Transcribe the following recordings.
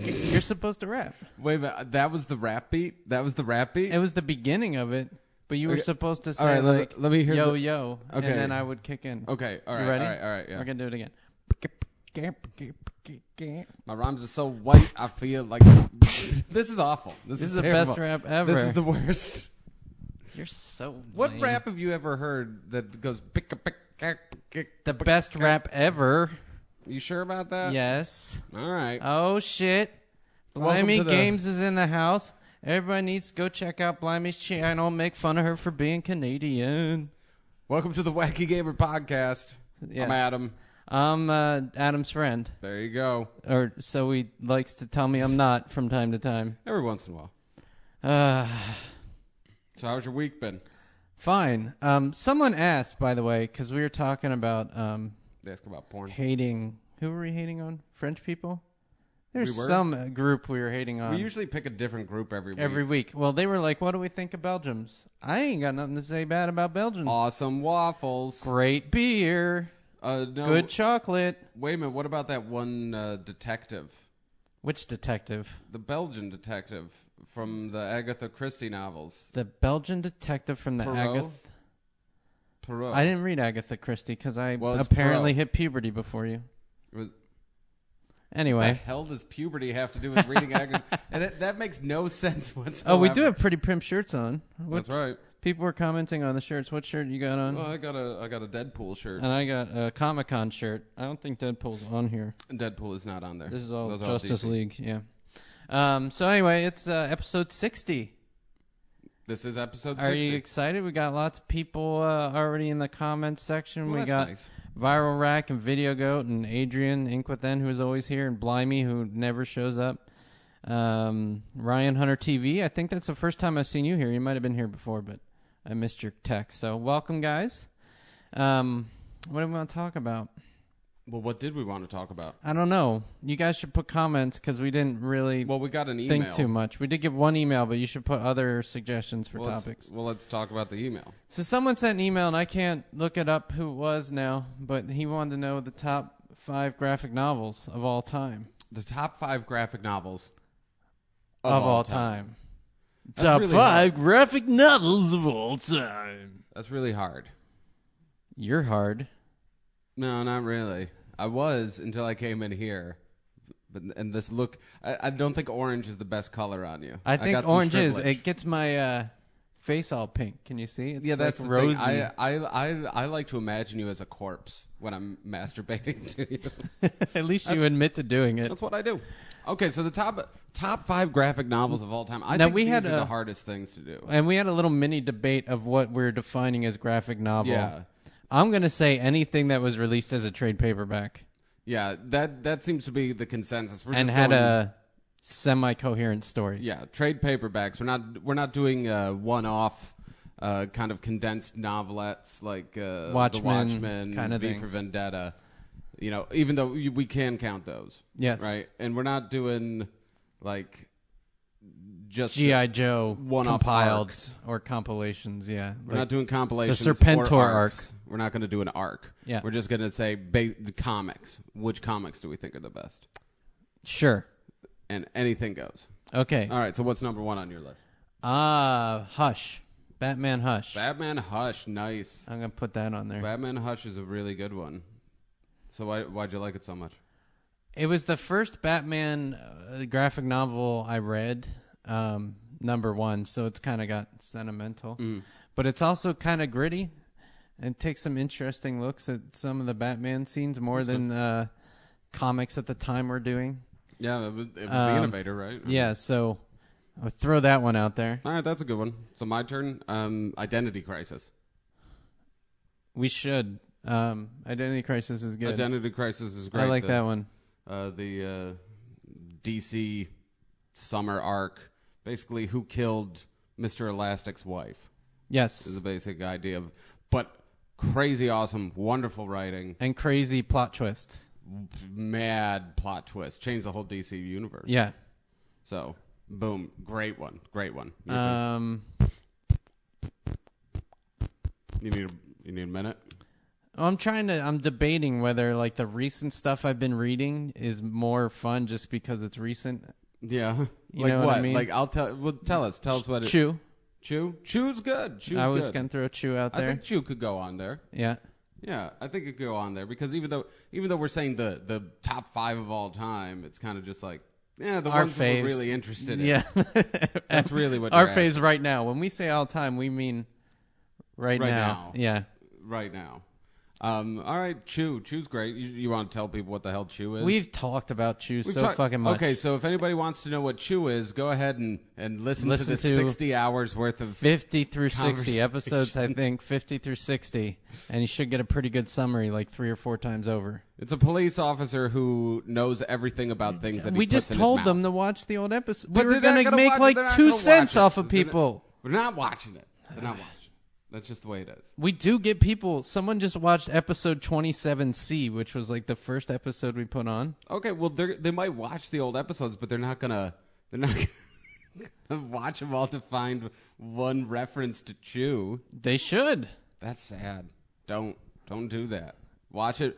You're supposed to rap. Wait a minute, that was the rap beat? That was the rap beat? It was the beginning of it, but you were supposed to say, all right, like, let me hear yo, the... yo, Okay. and then I would kick in. Okay, all right, You ready? all right, yeah. We're going to do it again. My rhymes are so white, I feel like... This is awful. This is the terrible. best rap ever. This is the worst. You're so What lame. rap have you ever heard that goes... The best rap ever. You sure about that? Yes. All right. Oh, shit. Welcome Blimey to the- Games is in the house. Everybody needs to go check out Blimey's channel. Make fun of her for being Canadian. Welcome to the Wacky Gamer Podcast. Yeah. I'm Adam. I'm Adam's friend. There you go. Or so he likes to tell me I'm not from time to time. Every once in a while. So how's your week been? Fine. Someone asked, by the way, because we were talking about They ask about porn. hating. Who were we hating on? French people? There's We were? some group we were hating on. We usually pick a different group every week. every week. Well, they were like, what do we think of Belgians? I ain't got nothing to say bad about Belgians. Awesome waffles. Great beer. No, Good chocolate. Wait a minute. What about that one detective? Which detective? The Belgian detective from the Agatha Christie novels. The Belgian detective from the Agatha... Perot. I didn't read Agatha Christie because I Well, it's apparently Perot. hit puberty before you. What the Anyway. hell does puberty have to do with reading Agatha? And that makes no sense whatsoever. Oh, we do have pretty pimp shirts on. That's right. People were commenting on the shirts. What shirt you got on? Well, I got a Deadpool shirt. And I got a Comic-Con shirt. I don't think Deadpool's on here. Deadpool is not on there. This is all Those are Justice DC. League, yeah. So anyway, it's episode 60. This is episode 60. Are you excited? We got lots of people already in the comments section. Well, we that's got nice. Viral Rack and Video Goat and Adrian Inkwithen, who is always here, and Blimey, who never shows up. Ryan Hunter TV. I think that's the first time I've seen you here. You might have been here before, but I missed your text. So welcome, guys. What do we want to talk about? Well, what did we want to talk about? I don't know. You guys should put comments because we didn't really Well, we got an email. think too much. We did get one email, but you should put other suggestions for topics. Let's talk about the email. So someone sent an email, and I can't look it up who it was now, but he wanted to know the top 5 graphic novels of all time. The top 5 graphic novels Of all time. That's Top really 5 hard. graphic novels of all time. That's really hard. You're hard. No, not really. I was until I came in here. And this look, I don't think orange is the best color on you. I think got some orange is. shrivelage. It gets my face all pink. Can you see? It's Yeah, that's like the rosy. thing. I like to imagine you as a corpse when I'm masturbating to you. At least you admit to doing it. That's what I do. Okay, so the top 5 graphic novels of all time. I Now, think we these had are a- the hardest things to do. And we had a little mini debate of what we're defining as graphic novel. Yeah. I'm going to say anything that was released as a trade paperback Yeah, that seems to be the consensus. We're and just had going- a semi-coherent story. Yeah, trade paperbacks. We're not doing one-off kind of condensed novelettes like Watchmen The Watchmen, kind of V for things. Vendetta. You know, even though we can count those. Yes. Right, and we're not doing like just G.I. Joe one-off compiled arcs. or compilations, yeah. We're not doing compilations. the Serpentor or arc. arcs. We're not going to do an arc. Yeah. We're just going to say the comics. Which comics do we think are the best? Sure. And anything goes. Okay. All right. So what's number 1 on your list? Hush. Batman Hush. Batman Hush. Nice. I'm going to put that on there. Batman Hush is a really good one. So why'd you like it so much? It was the first Batman graphic novel I read, number 1, so it's kind of got sentimental. But it's also kind of gritty and takes some interesting looks at some of the Batman scenes more than comics at the time were doing. Yeah, it was the innovator, right? Yeah, so I'll throw that one out there. All right, that's a good one. So my turn. Identity Crisis. We should. Identity Crisis is good. Identity Crisis is great. I like that one. The DC summer arc. Basically, who killed Mr. Elastic's wife Yes. is the basic idea. But crazy awesome, wonderful writing. And crazy plot twist. Mad plot twist. Changed the whole DC universe. Yeah. So, boom. Great one. Great one. Um, You need a minute? I'm debating whether like the recent stuff I've been reading is more fun just because it's recent. Yeah. You know what I mean? Like tell us what Chew. Chew's good. I was going to throw Chew out there. I think Chew could go on there. Yeah. Yeah, I think it could go on there because even though we're saying the top 5 of all time, it's kind of just like the ones that we're really interested in. Yeah. That's really what our faves right now. When we say all time, we mean right now. Yeah. Right now. All right, Chew's great. You want to tell people what the hell Chew is? We've talked about Chew fucking much. Okay, so if anybody wants to know what Chew is, go ahead and listen to the 60 hours worth of 50 through 60 episodes, I think, 50 through 60, and you should get a pretty good summary like 3 or 4 times over. It's a police officer who knows everything about things that he we puts just in told his them mouth. to watch the old episode. But We were going to make like 2 cents off of people. We're not watching it. They're not watching. That's just the way it is. We do get people. Someone just watched episode 27C, which was like the first episode we put on. Okay, well they might watch the old episodes, but they're not gonna watch them all to find one reference to Chew. They should. That's sad. Don't do that. Watch it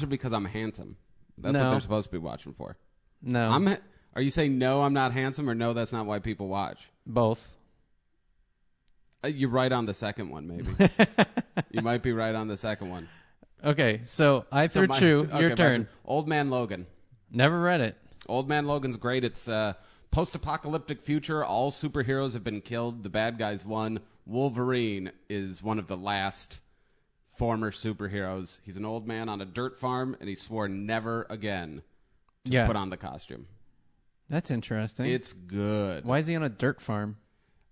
because I'm handsome. That's No. what they're supposed to be watching for. No. Are you saying no, I'm not handsome, or no, that's not why people watch? Both. You're right on the second one, maybe. You might be right on the second one. Okay, so I threw Chew. Your turn. Old Man Logan. Never read it. Old Man Logan's great. It's a post-apocalyptic future. All superheroes have been killed. The bad guys won. Wolverine is one of the last former superheroes. He's an old man on a dirt farm, and he swore never again to put on the costume. That's interesting. It's good. Why is he on a dirt farm?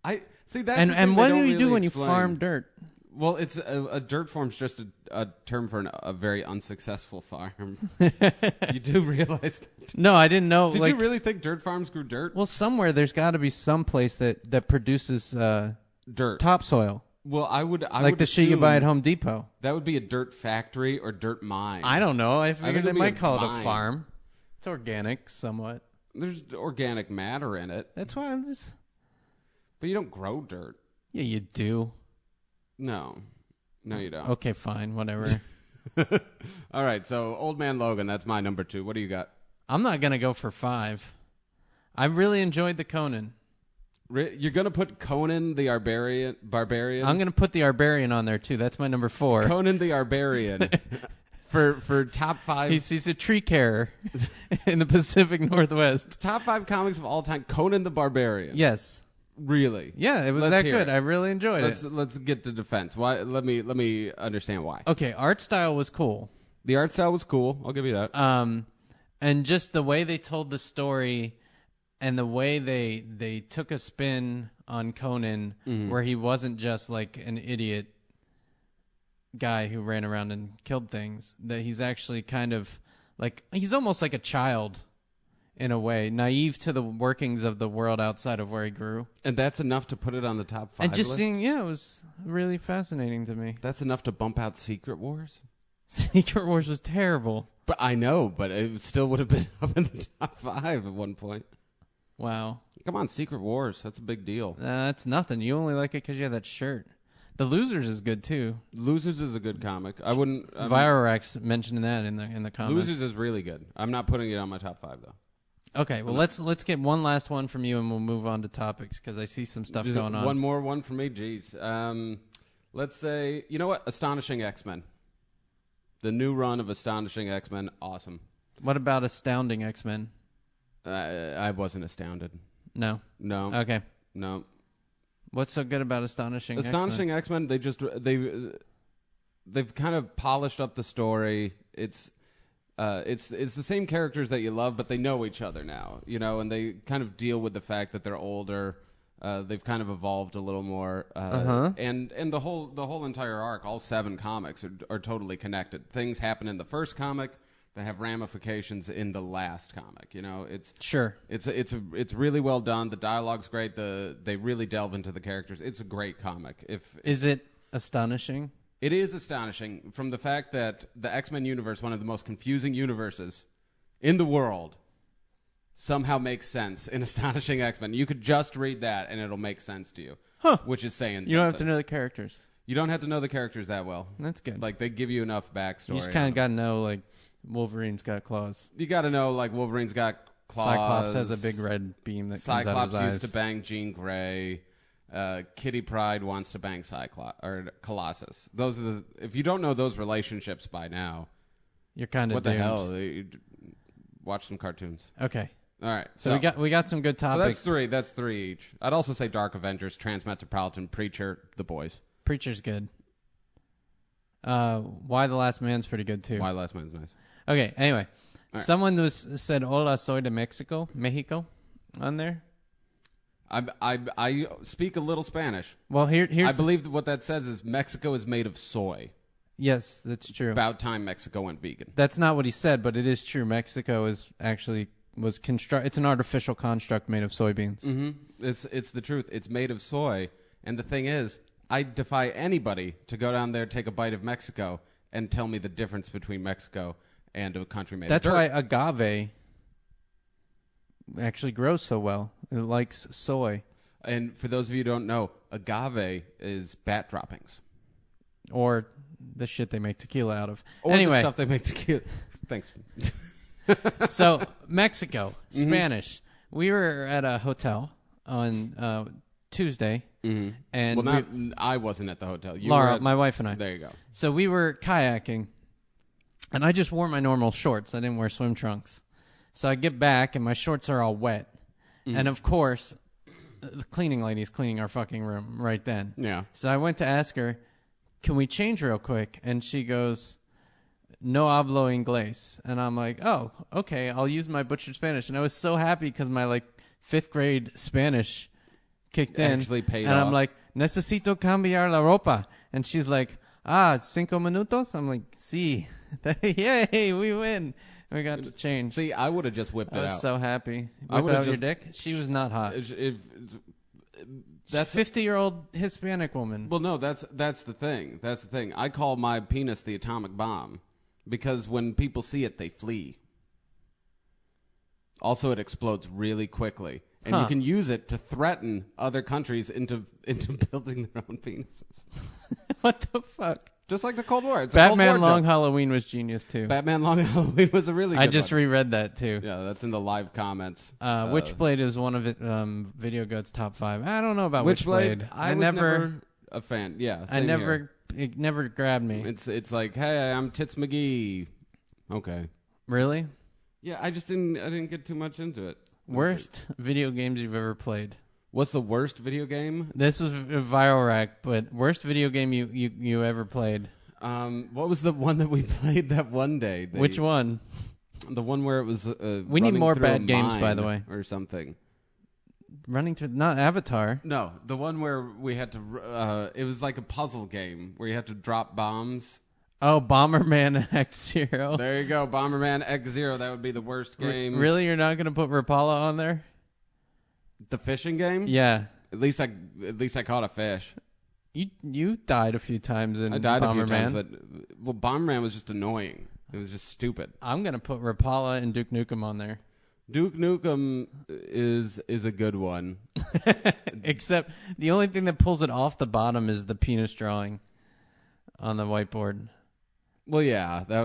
I see that's and what do you do when you farm dirt? Well, it's a dirt farm's just a term for a very unsuccessful farm. You do realize that? No, I didn't know. Did you really think dirt farms grew dirt? Well, somewhere there's got to be some place that produces dirt topsoil. Well, I would like the shit you buy at Home Depot. That would be a dirt factory or dirt mine. I don't know. I figured they might call it mine. a farm. It's organic, somewhat. There's organic matter in it. That's why I'm just. But you don't grow dirt. Yeah, you do. No, you don't. Okay, fine, whatever. All right, so Old Man Logan, that's my number 2. What do you got? I'm not gonna go for 5. I really enjoyed the Conan. You're gonna put Conan the Barbarian? I'm gonna put the Barbarian on there too. That's my number 4. Conan the Barbarian. For top 5. He's a tree carer in the Pacific Northwest. Top 5 comics of all time. Conan the Barbarian. Yes. Really? Yeah, it was that good. I really enjoyed it. Let's get to defense. Why? Let me understand why. Okay, art style was cool. The art style was cool. I'll give you that. And just the way they told the story, and the way they took a spin on Conan, where he wasn't just like an idiot guy who ran around and killed things. That he's actually kind of like he's almost like a child. In a way, naive to the workings of the world outside of where he grew. And that's enough to put it on the top 5 And just list? seeing, it was really fascinating to me. That's enough to bump out Secret Wars? Secret Wars was terrible. But I know, but it still would have been up in the top 5 at one point. Wow. Come on, Secret Wars. That's a big deal. That's nothing. You only like it because you have that shirt. The Losers is good, too. Losers is a good comic. I wouldn't... Virorax mentioned that in the comments. Losers is really good. I'm not putting it on my top 5, though. Okay, well, let's get one last one from you, and we'll move on to topics, because I see some stuff going on. One more one for me? Jeez. Let's say... You know what? Astonishing X-Men. The new run of Astonishing X-Men. Awesome. What about Astounding X-Men? I wasn't astounded. No. Okay. No. What's so good about Astonishing X-Men? Astonishing X-Men, they've kind of polished up the story. It's the same characters that you love, but they know each other now, and they kind of deal with the fact that they're older. They've kind of evolved a little more, and the whole entire arc, all 7 comics are totally connected. Things happen in the first comic that have ramifications in the last comic. It's really well done. The dialogue's great. They really delve into the characters. It's a great comic. Is it astonishing? It is astonishing from the fact that the X-Men universe, one of the most confusing universes in the world, somehow makes sense in Astonishing X-Men. You could just read that and it'll make sense to you, which is saying something. You don't have to know the characters. You don't have to know the characters that well. That's good. Like, they give you enough backstory. You just kind of got to know, like, Wolverine's got claws. You got to know, like, Wolverine's got claws. Cyclops has a big red beam that comes out of his eyes. Cyclops used to bang Jean Grey. Kitty Pryde wants to bang Cyclops or Colossus. Those are the. If you don't know those relationships by now, you're kind of what the hell? Watch some cartoons. Okay. All right. So we got some good topics. So that's three each. I'd also say Dark Avengers, Transmetropolitan, Preacher, The Boys. Preacher's good. Why the Last Man's pretty good too. Why the Last Man's nice. Okay. Anyway, right. Someone said "Hola, soy de Mexico," on there. I speak a little Spanish. Well, here's I believe that what that says is Mexico is made of soy. Yes, that's true. About time Mexico went vegan. That's not what he said, but it is true. Mexico is actually it's an artificial construct made of soybeans. Mm-hmm. It's the truth. It's made of soy, and the thing is, I defy anybody to go down there, take a bite of Mexico, and tell me the difference between Mexico and a country made That's of dirt. why agave actually grows so well. It likes soy. And for those of you who don't know, agave is bat droppings. Or the shit they make tequila out of. Or anyway, the stuff they make tequila. Thanks. So, Mexico, Spanish. We were at a hotel on Tuesday. Mm-hmm. And I wasn't at the hotel. Laura, my wife and I. There you go. So we were kayaking. And I just wore my normal shorts. I didn't wear swim trunks. So I get back, and my shorts are all wet. Mm-hmm. And, of course, the cleaning lady's cleaning our fucking room right then. Yeah. So I went to ask her, can we change real quick? And she goes, no hablo inglés. And I'm like, oh, okay, I'll use my butchered Spanish. And I was so happy because my, 5th grade Spanish kicked in. Actually paid and off. I'm like, necesito cambiar la ropa. And she's like, 5 minutos? I'm like, sí. Yay, we win. We got to change. See, I would have just whipped it out. I was so happy. I Whip would've out your just- dick? She was not hot. That's 50-year-old Hispanic woman. Well, no, that's the thing. That's the thing. I call my penis the atomic bomb because when people see it, they flee. Also, it explodes really quickly, and you can use it to threaten other countries into building their own penises. What the fuck? Just like the Cold War. It's Batman a Cold War Long joke. Halloween was genius too. Batman Long Halloween was a really good I just one. reread that too. Yeah, that's in the live comments. Witchblade is one of Video Goat's top 5. I don't know about Witchblade. Witchblade. I was never a fan. Yeah, same here. It never grabbed me. It's like, hey, I'm Tits McGee. Okay. Really? Yeah, I didn't get too much into it. Worst video games you've ever played? What's the worst video game? This was a viral rack, but worst video game you ever played? What was the one that we played that one day? Which one? The one where it was. We need more bad games, by the way, or something. Running through, not Avatar. No, the one where we had to. It was like a puzzle game where you had to drop bombs. Oh, Bomberman X-Zero. There you go, Bomberman X-Zero. That would be the worst game. Really, you're not going to put Rapala on there? The fishing game? Yeah. At least I caught a fish. You died a few times in Bomberman. I died a few times, but Bomberman was just annoying. It was just stupid. I'm going to put Rapala and Duke Nukem on there. Duke Nukem is a good one. Except the only thing that pulls it off the bottom is the penis drawing on the whiteboard. Well, yeah, that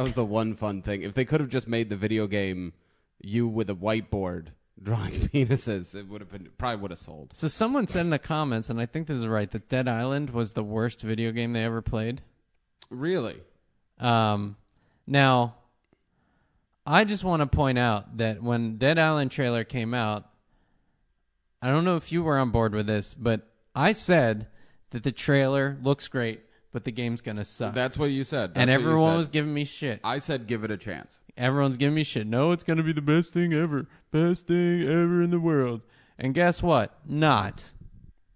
was the one fun thing. If they could have just made the video game you with a whiteboard drawing penises, it probably would have sold. So someone said in the comments, and I think this is right, that Dead Island was the worst video game they ever played. Really? Now, I just want to point out that when Dead Island trailer came out, I don't know if you were on board with this, but I said that the trailer looks great, but the game's going to suck. That's what you said. And everyone was giving me shit. I said give it a chance. Everyone's giving me shit. No, it's going to be the best thing ever. Best thing ever in the world. And guess what? Not.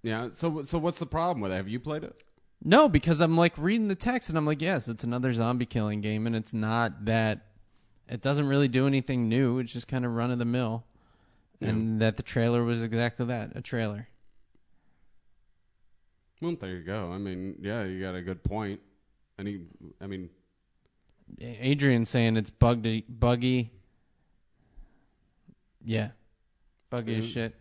Yeah, so what's the problem with it? Have you played it? No, because I'm reading the text and I'm like, yes, it's another zombie killing game, and it's not that. It doesn't really do anything new. It's just kind of run of the mill. Yeah. And that the trailer was exactly that, a trailer. Well, there you go. I mean, yeah, you got a good point. Adrian's saying it's buggy. Yeah. Buggy as shit.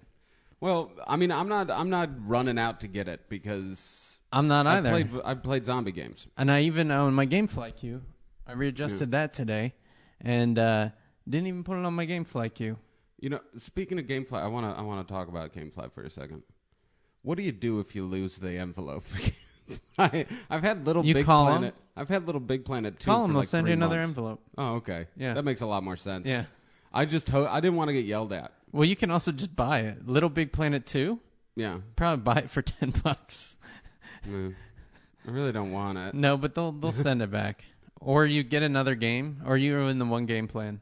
Well, I mean, I'm not running out to get it because I'm not either. I've played zombie games. And I even on my GameFly queue, I readjusted that today, and didn't even put it on my GameFly queue. You know, speaking of GameFly, I wanna talk about GameFly for a second. What do you do if you lose the envelope? I've had little you Big call Planet. them? I've had Little Big Planet 2 Call for them, like they'll send 3 you another months. envelope. Oh, okay. Yeah. That makes a lot more sense. Yeah. I didn't want to get yelled at. Well, you can also just buy it. Little Big Planet 2? Yeah. Probably buy it for $10. I really don't want it. No, but they'll send it back. Or you get another game, or you're in the 1 game plan.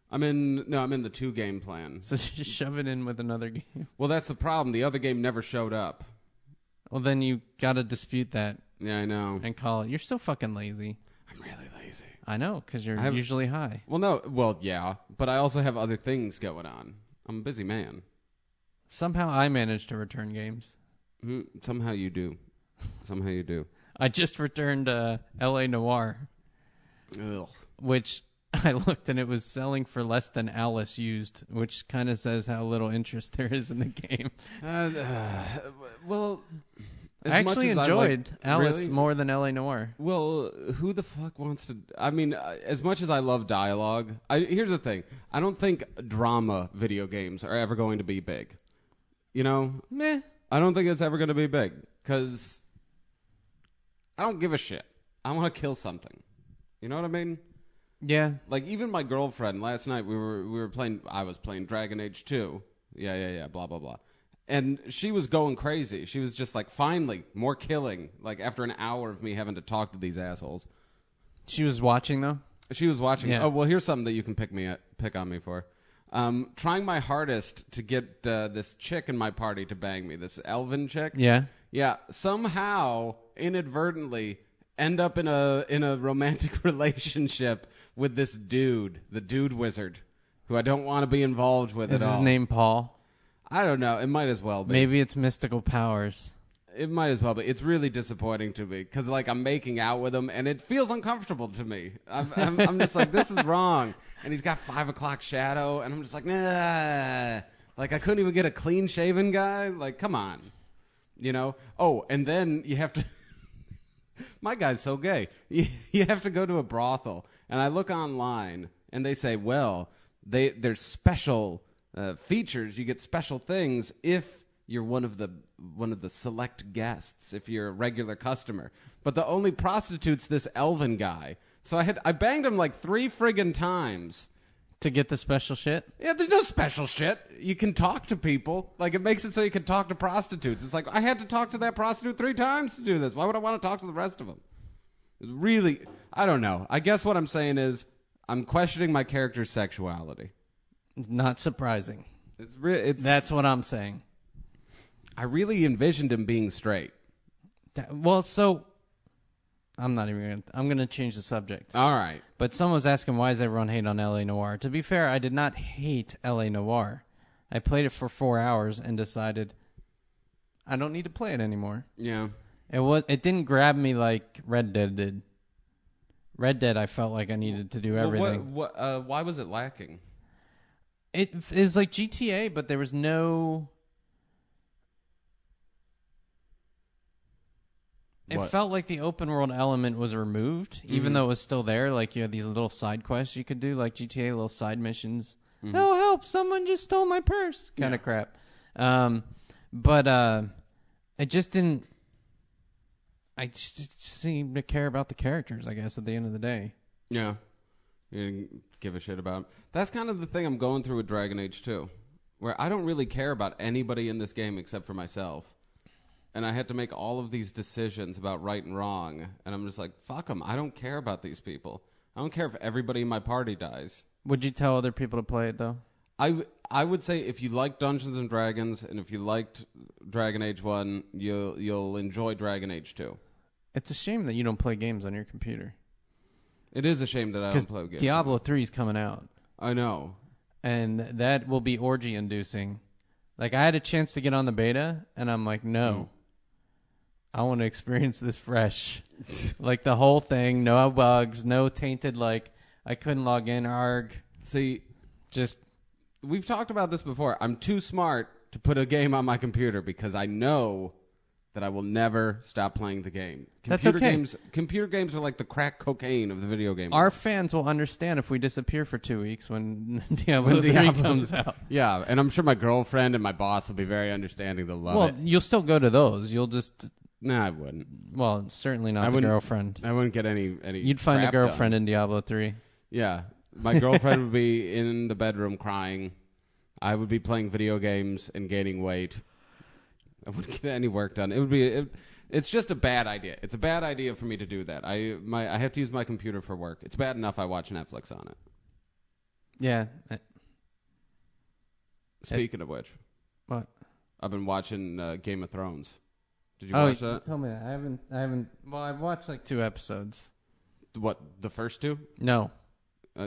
I'm in the 2 game plan. So just shove it in with another game. Well, that's the problem. The other game never showed up. Well, then you got to dispute that. Yeah, I know. And call it. You're so fucking lazy. I'm really lazy. I know, because you're usually high. Well, yeah, but I also have other things going on. I'm a busy man. Somehow I managed to return games. Somehow you do. Somehow you do. I just returned L.A. Noire. Ugh. Which I looked and it was selling for less than Alice used, which kind of says how little interest there is in the game. Well, I actually enjoyed Alice really? more than L.A. Noire. Well, who the fuck wants to... I mean, as much as I love dialogue, here's the thing. I don't think drama video games are ever going to be big. You know? Meh. I don't think it's ever going to be big, because I don't give a shit. I want to kill something. You know what I mean? Yeah. Like, even my girlfriend, last night, we were playing... I was playing Dragon Age 2. Yeah, blah, blah, blah. And she was going crazy. She was just like, finally, more killing. Like, after an hour of me having to talk to these assholes. She was watching, though? She was watching. Yeah. Oh, well, here's something that you can pick on me for. Trying my hardest to get this chick in my party to bang me. This elven chick. Yeah. Yeah. Somehow, inadvertently, end up in a romantic relationship with this dude. The dude wizard. Who I don't want to be involved with Is at all. his name Paul? I don't know. It might as well be. Maybe it's mystical powers. It might as well be. It's really disappointing to me because, like, I'm making out with him and it feels uncomfortable to me. I'm just like, this is wrong. And he's got 5 o'clock shadow, and I'm just like, nah. Like, I couldn't even get a clean shaven guy. Like, come on, you know. Oh, and then you have to. My guy's so gay. You have to go to a brothel, and I look online, and they say, well, there's special. Features, you get special things if you're one of the select guests, if you're a regular customer. But the only prostitute's this elven guy. So I banged him like 3 friggin' times. To get the special shit? Yeah, there's no special shit. You can talk to people. Like, it makes it so you can talk to prostitutes. It's like, I had to talk to that prostitute 3 times to do this. Why would I want to talk to the rest of them? It's really, I don't know. I guess what I'm saying is I'm questioning my character's sexuality. Not surprising. It's That's what I'm saying. I really envisioned him being straight. Well, so I'm not even going to... I'm going to change the subject. All right. But someone was asking, why does everyone hate on L.A. Noire? To be fair, I did not hate L.A. Noire. I played it for 4 hours and decided I don't need to play it anymore. Yeah. It didn't grab me like Red Dead did. Red Dead, I felt like I needed to do everything. Why was it lacking? It is like GTA, but there was no... It felt like the open world element was removed, even though it was still there. Like, you had these little side quests you could do, like GTA, little side missions. Oh, help, someone just stole my purse. Kind of crap. But it just didn't... I just seemed to care about the characters, I guess, at the end of the day. Yeah. You didn't give a shit about him. That's kind of the thing I'm going through with Dragon Age 2, where I don't really care about anybody in this game except for myself. And I had to make all of these decisions about right and wrong. And I'm just like, fuck them. I don't care about these people. I don't care if everybody in my party dies. Would you tell other people to play it, though? I would say if you like Dungeons and Dragons and if you liked Dragon Age 1, you'll enjoy Dragon Age 2. It's a shame that you don't play games on your computer. It is a shame that I don't play games. Diablo 3 is coming out. I know. And that will be orgy-inducing. Like, I had a chance to get on the beta, and I'm like, no. I want to experience this fresh. Like, the whole thing, no bugs, no tainted, like, I couldn't log in, arg. See, just... We've talked about this before. I'm too smart to put a game on my computer because I know that I will never stop playing the game. That's okay. Computer games are like the crack cocaine of the video game Our world. fans will understand if we disappear for 2 weeks when Diablo 3 comes out. Yeah, and I'm sure my girlfriend and my boss will be very understanding. They'll love it. Well, you'll still go to those. You'll just... No, I wouldn't. Well, certainly not the girlfriend. I wouldn't get any You'd find a girlfriend done. in Diablo 3. Yeah. My girlfriend would be in the bedroom crying. I would be playing video games and gaining weight. I wouldn't get any work done. It's just a bad idea. It's a bad idea for me to do that. I have to use my computer for work. It's bad enough I watch Netflix on it. Yeah. Speaking of which. What? I've been watching Game of Thrones. Did you watch that? Tell me that. I haven't. Well, I've watched like 2 episodes. What, the first 2? No.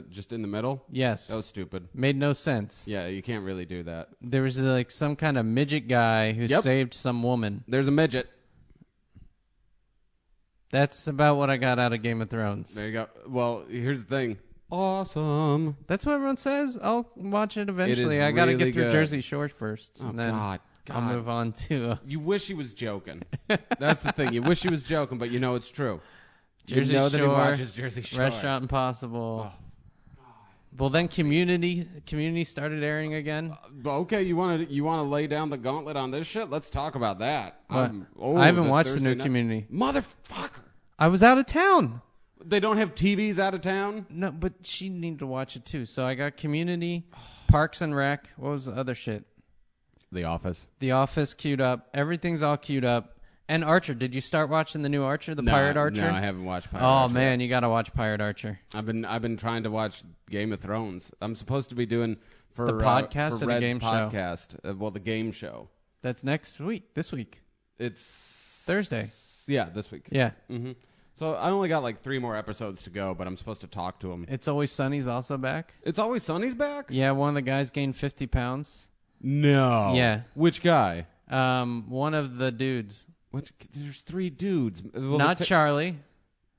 Just in the middle? Yes. That was stupid. Made no sense. Yeah, you can't really do that. There was like some kind of midget guy who saved some woman. There's a midget. That's about what I got out of Game of Thrones. There you go. Well, here's the thing. Awesome. That's what everyone says. I'll watch it eventually. It is I got to really get through good. Jersey Shore first. Oh, and then God. I'll move on to... You wish he was joking. That's the thing. You wish he was joking, but you know it's true. Jersey you know Shore, that he watches Jersey Shore. Restaurant Impossible. Oh. Well, then Community started airing again. Okay, you want to lay down the gauntlet on this shit? Let's talk about that. I haven't watched the new Community. Motherfucker. I was out of town. They don't have TVs out of town? No, but she needed to watch it too. So I got Community, Parks and Rec. What was the other shit? The Office. The Office queued up. Everything's all queued up. And Archer. Did you start watching the new Archer, Pirate Archer? No, I haven't watched Pirate Archer. Oh man, you got to watch Pirate Archer. I've been trying to watch Game of Thrones. I'm supposed to be doing for the podcast for or Red's the game podcast. Well, the game show. That's next week. This week. It's Thursday. Yeah, this week. Yeah. Mm-hmm. So I only got like 3 more episodes to go, but I'm supposed to talk to him. It's Always Sunny's also back. It's Always Sunny's back? Yeah, one of the guys gained 50 pounds. No. Yeah. Which guy? One of the dudes. There's 3 dudes. Well, Not Charlie.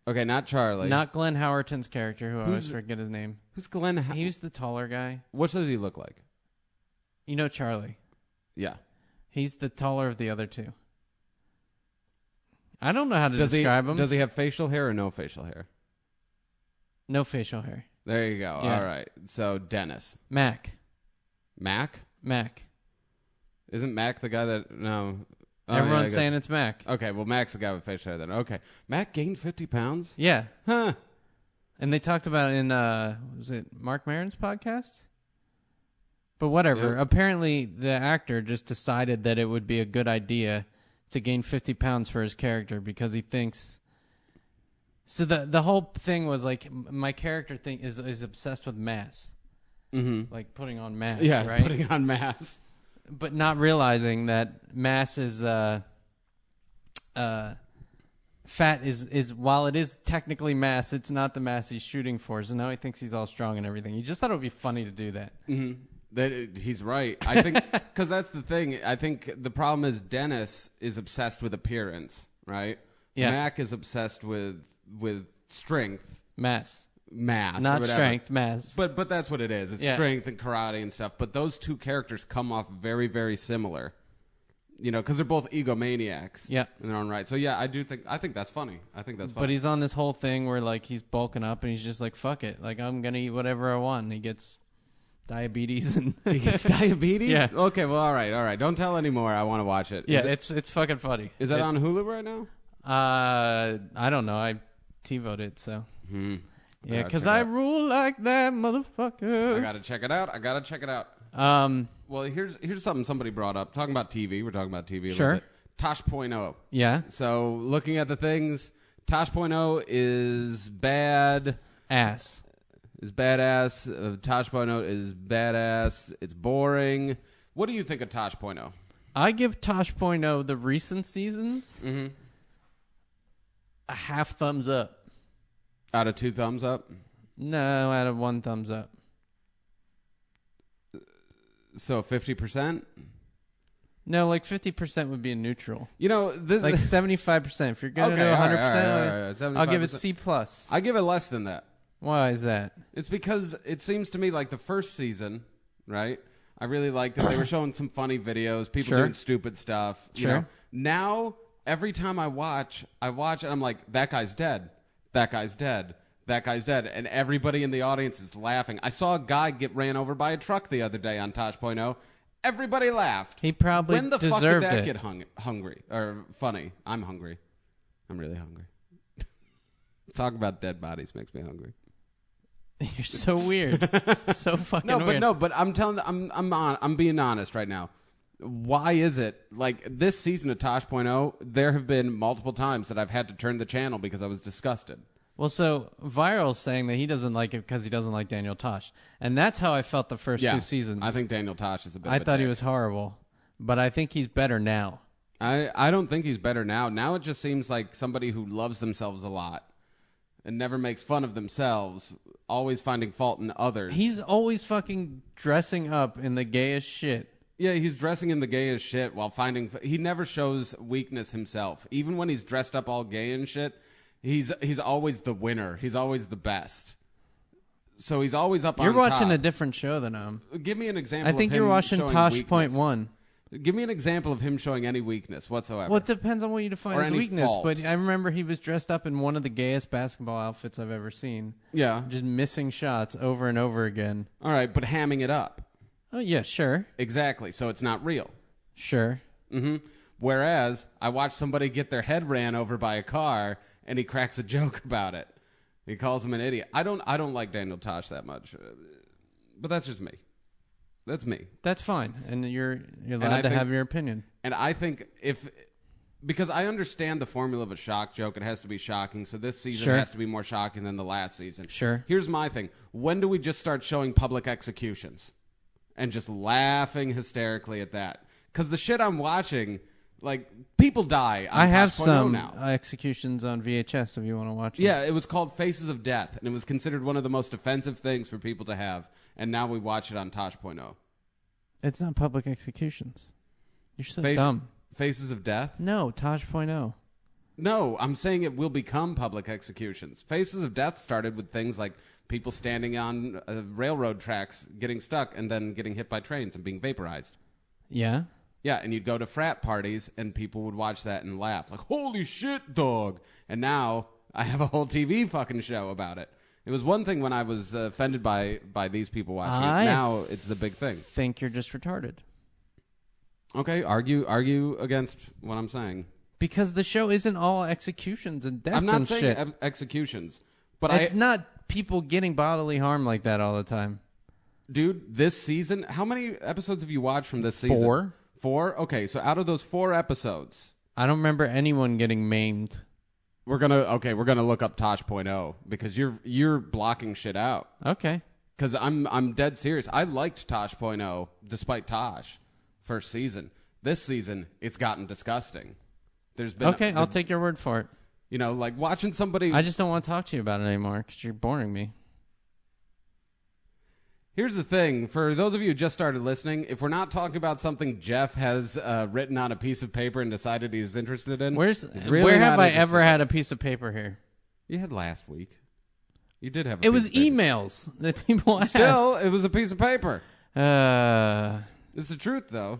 Okay, not Charlie. Not Glenn Howerton's character, who I always forget his name. Who's Glenn? He was the taller guy. What does he look like? You know Charlie. Yeah. He's the taller of the other 2. I don't know how to describe him. Does he have facial hair or no facial hair? No facial hair. There you go. Yeah. All right. So Dennis. Mac. Mac? Mac. Isn't Mac the guy that... No. Oh, Everyone's yeah, saying it's Mac. Okay, well, Mac's the guy with facial hair then. Okay. Mac gained 50 pounds? Yeah. Huh. And they talked about it in, was it Mark Maron's podcast? But whatever. Yeah. Apparently, the actor just decided that it would be a good idea to gain 50 pounds for his character because he thinks... So the whole thing was like, my character is obsessed with mass. Mm-hmm. Like putting on mass, Yeah, right? putting on mass. But not realizing that mass is... fat is while it is technically mass, it's not the mass he's shooting for. So now he thinks he's all strong and everything. He just thought it would be funny to do that. Mm-hmm. He's right. I think because that's the thing. I think the problem is Dennis is obsessed with appearance, right? Yeah. Mac is obsessed with strength, Mass, not strength, mass. But that's what it is. It's strength and karate and stuff. But those 2 characters come off very, very similar. You know, because they're both egomaniacs. Yeah. In their own right. So yeah, I think that's funny. I think that's funny. But he's on this whole thing where like he's bulking up and he's just like, fuck it, like I'm gonna eat whatever I want. And he gets diabetes and he gets diabetes. Yeah. Okay. Well, all right. Don't tell anymore. I want to watch it. Yeah, it's fucking funny. Is that on Hulu right now? I don't know. I TiVoed it, so. Yeah, because I rule like that, motherfucker. I gotta check it out. Well, here's something somebody brought up. Talking about TV. We're talking about TV a little bit. Tosh.0. Yeah. So looking at the things, Tosh.0 is bad. Ass. Is badass. Tosh.0 is badass. It's boring. What do you think of Tosh.0? I give Tosh.0 the recent seasons a half thumbs up. Out of 2 thumbs up? No, out of 1 thumbs up. So 50%? No, like 50% would be a neutral. You know, this like 75%. If you're going to do 100%, all right, I'll give it C+. I give it less than that. Why is that? It's because it seems to me like the first season, right? I really liked it. They were showing some funny videos, people doing stupid stuff. You know? Now every time I watch and I'm like, that guy's dead. That guy's dead. That guy's dead. And everybody in the audience is laughing. I saw a guy get ran over by a truck the other day on Tosh.0. Everybody laughed. He probably When the fuck deserved did that it. get hungry or funny? I'm hungry. I'm really hungry. Talk about dead bodies makes me hungry. You're so weird. So fucking weird. But I'm being honest right now. Why is it like this season of Tosh.0? There have been multiple times that I've had to turn the channel because I was disgusted. Well, so Viral's saying that he doesn't like it because he doesn't like Daniel Tosh, and that's how I felt the first 2 seasons. I think Daniel Tosh is a bit. I thought he was horrible, but I think he's better now. I don't think he's better now. Now it just seems like somebody who loves themselves a lot and never makes fun of themselves, always finding fault in others. He's always fucking dressing up in the gayest shit. Yeah, he's dressing in the gayest shit while finding. He never shows weakness himself. Even when he's dressed up all gay and shit, he's always the winner. He's always the best. So he's always up on top. You're watching a different show than him. Give me an example. I think of him you're watching showing Tosh.1. Give me an example of him showing any weakness whatsoever. Well, it depends on what you define Or as any weakness. fault. But I remember he was dressed up in one of the gayest basketball outfits I've ever seen. Yeah. Just missing shots over and over again. All right, but hamming it up. Oh, yeah, sure. Exactly. So it's not real. Sure. Mm-hmm. Whereas I watched somebody get their head ran over by a car, and he cracks a joke about it. He calls him an idiot. I don't like Daniel Tosh that much, but that's just me. That's me. That's fine, and you're allowed to have your opinion. And I think because I understand the formula of a shock joke, it has to be shocking. So this season has to be more shocking than the last season. Sure. Here's my thing: when do we just start showing public executions and just laughing hysterically at that? Because the shit I'm watching, like, people die. On I have Tosh.0 some now. executions on VHS if you want to watch them. Yeah, it was called Faces of Death, and it was considered one of the most offensive things for people to have. And now we watch it on Tosh.0. It's not public executions. You're so dumb. Faces of Death? No, Tosh.0. No, I'm saying it will become public executions. Faces of Death started with things like people standing on railroad tracks, getting stuck, and then getting hit by trains and being vaporized. Yeah? Yeah, and you'd go to frat parties, and people would watch that and laugh. Like, holy shit, dog. And now I have a whole TV fucking show about it. It was one thing when I was offended by these people watching it. Now it's the big thing. Think you're just retarded. Okay, argue against what I'm saying. Because the show isn't all executions and death I'm not and saying shit. Executions, but It's not people getting bodily harm like that all the time. Dude, this season, how many episodes have you watched from this season? 4. 4? Okay, so out of those 4 episodes, I don't remember anyone getting maimed. we're gonna look up Tosh.0 because you're blocking shit out. Okay. Because I'm dead serious. I liked Tosh.0 despite Tosh first season. This season, it's gotten disgusting. There's been I'll take your word for it. You know, like watching somebody. I just don't want to talk to you about it anymore because you're boring me. Here's the thing. For those of you who just started listening, if we're not talking about something Jeff has written on a piece of paper and decided he's interested in, Where have I ever had a piece of paper here? You had last week. You did have. It was emails that people asked. Still, it was a piece of paper. It's the truth, though.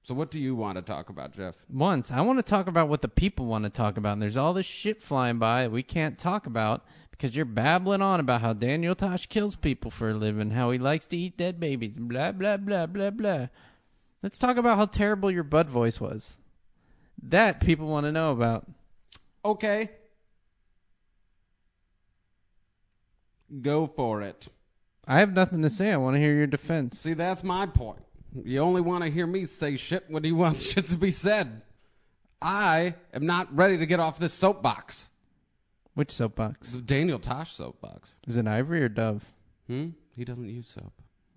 So what do you want to talk about, Jeff? I want to talk about what the people want to talk about. And there's all this shit flying by that we can't talk about because you're babbling on about how Daniel Tosh kills people for a living, how he likes to eat dead babies, blah, blah, blah, blah, blah. Let's talk about how terrible your Bud voice was. That people want to know about. Okay. Go for it. I have nothing to say. I want to hear your defense. See, that's my point. You only want to hear me say shit when you want shit to be said. I am not ready to get off this soapbox. Which soapbox? The Daniel Tosh soapbox. Is it ivory or Dove? He doesn't use soap.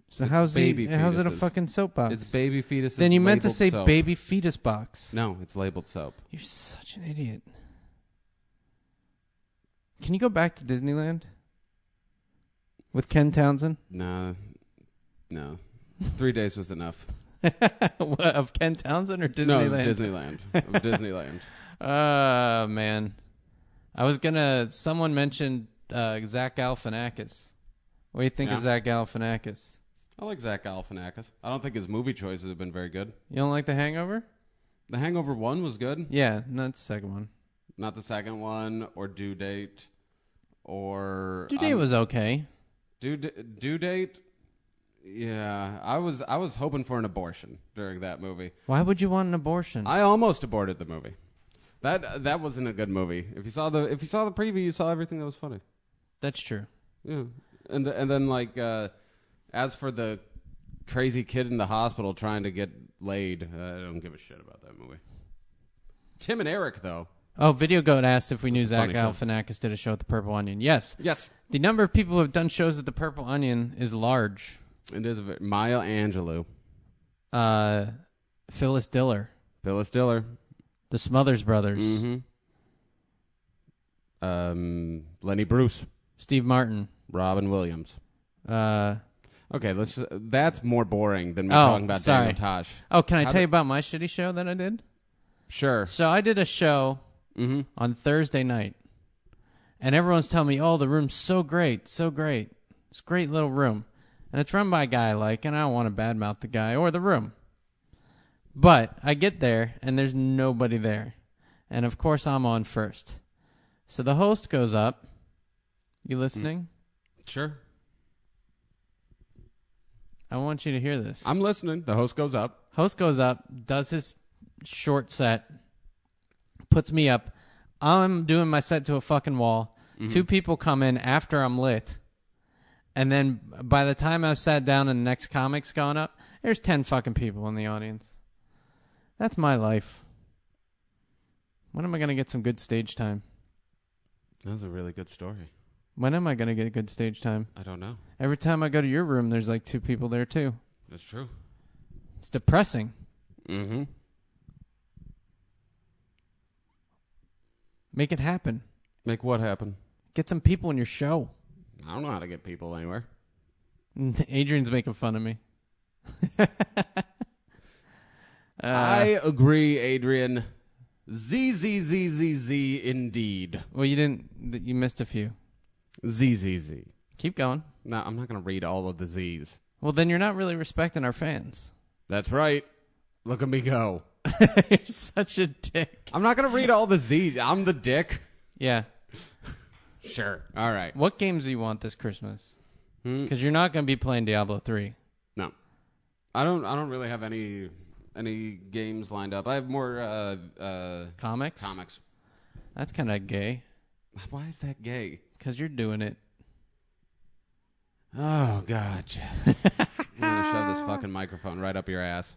So It's how's baby how's it a fetuses. fucking soapbox? It's baby fetuses. Then you meant to labeled say soap. baby fetus box. No, it's labeled soap. You're such an idiot. Can you go back to Disneyland? With Ken Townsend? No. 3 days was enough. What, of Ken Townsend or Disneyland? No, Disneyland. Of Disneyland. Man. Someone mentioned Zach Galifianakis. What do you think of Zach Galifianakis? I like Zach Galifianakis. I don't think his movie choices have been very good. You don't like The Hangover? The Hangover 1 was good. Yeah, not the second one. Not the second one, or Due Date, or... Due Date was okay. Due Date? Yeah, I was hoping for an abortion during that movie. Why would you want an abortion? I almost aborted the movie. That wasn't a good movie. If you saw the preview, you saw everything that was funny. That's true. Yeah, and then like as for the crazy kid in the hospital trying to get laid, I don't give a shit about that movie. Tim and Eric though. Oh, Video Goat asked if we knew a Zach funny show. Galifianakis did a show at the Purple Onion. Yes. Yes. The number of people who have done shows at the Purple Onion is large. It is Maya Angelou. Phyllis Diller. Phyllis Diller. The Smothers Brothers. Mm-hmm. Lenny Bruce. Steve Martin. Robin Williams. Okay, that's more boring than me Oh, talking about sorry. Daniel Tosh. Oh, can I tell you about my shitty show that I did? Sure. So I did a show on Thursday night, and everyone's telling me, "Oh, the room's so great, so great. It's a great little room." And it's run by a guy I like, and I don't want to badmouth the guy or the room. But I get there, and there's nobody there. And, of course, I'm on first. So the host goes up. You listening? Sure. I want you to hear this. I'm listening. The host goes up. Host goes up, does his short set, puts me up. I'm doing my set to a fucking wall. Two people come in after I'm lit. And then by the time I've sat down and the next comic's going up, there's 10 fucking people in the audience. That's my life. When am I going to get some good stage time? That was a really good story. When am I going to get good stage time? I don't know. Every time I go to your room, there's like 2 people there too. That's true. It's depressing. Mm-hmm. Make it happen. Make what happen? Get some people in your show. I don't know how to get people anywhere. Adrian's making fun of me. I agree, Adrian. Z indeed. Well, you missed a few. Z. Keep going. No, I'm not going to read all of the Z's. Well, then you're not really respecting our fans. That's right. Look at me go. You're such a dick. I'm not going to read all the Z's. I'm the dick. Yeah. Sure. All right. What games do you want this Christmas? Because you're not going to be playing Diablo 3. No. I don't really have any games lined up. I have more Comics? Comics. That's kind of gay. Why is that gay? Because you're doing it. Oh, God. I'm going to shove this fucking microphone right up your ass.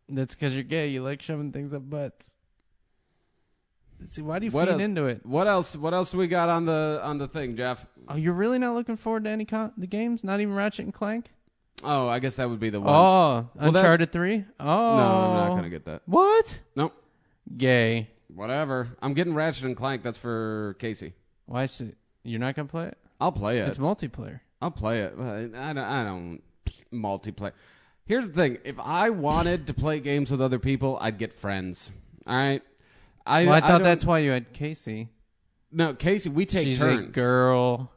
That's because you're gay. You like shoving things up butts. See, why do you feed into it? What else do we got on the thing, Jeff? Oh, you're really not looking forward to any the games? Not even Ratchet and Clank? Oh, I guess that would be the one. Oh, Uncharted 3? Oh. No, I'm not going to get that. What? Nope. Gay. Whatever. I'm getting Ratchet and Clank. That's for Casey. Why you're not going to play it? I'll play it. It's multiplayer. I'll play it. I don't multiplayer. Here's the thing. If I wanted to play games with other people, I'd get friends. All right? I thought that's why you had Casey. No, Casey, we take She's turns. a girl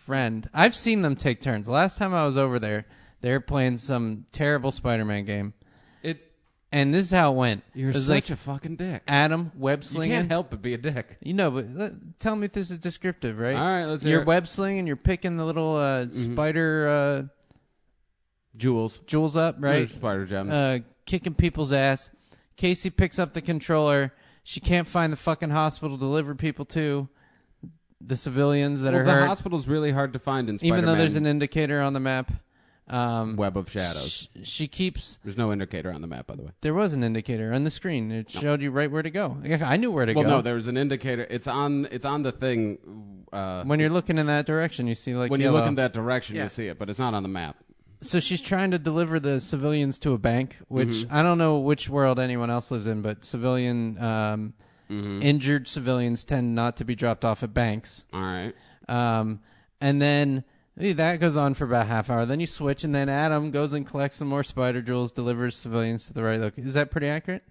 friend. I've seen them take turns. Last time I was over there, they were playing some terrible Spider-Man game. And this is how it went. You're such a fucking dick. Adam, web slinging. You can't help but be a dick. You know, but tell me if this is descriptive, right? All right, let's hear You're it. web slinging, you're picking the little spider jewels up, right? Spider gems. Kicking people's ass. Casey picks up the controller. She can't find the fucking hospital to deliver people to. The civilians that are hurt. The hospital's really hard to find in Spider-Man. Even though there's an indicator on the map. Web of Shadows. She keeps... There's no indicator on the map, by the way. There was an indicator on the screen. It showed you right where to go. I knew where to go. Well, no, there was an indicator. It's on the thing. When you're looking in that direction, you see like when yellow. you look in that direction, you see it, but it's not on the map. So she's trying to deliver the civilians to a bank, which I don't know which world anyone else lives in, but injured civilians tend not to be dropped off at banks. All right. And then that goes on for about a half hour. Then you switch, and then Adam goes and collects some more spider jewels, delivers civilians to the right location. Is that pretty accurate?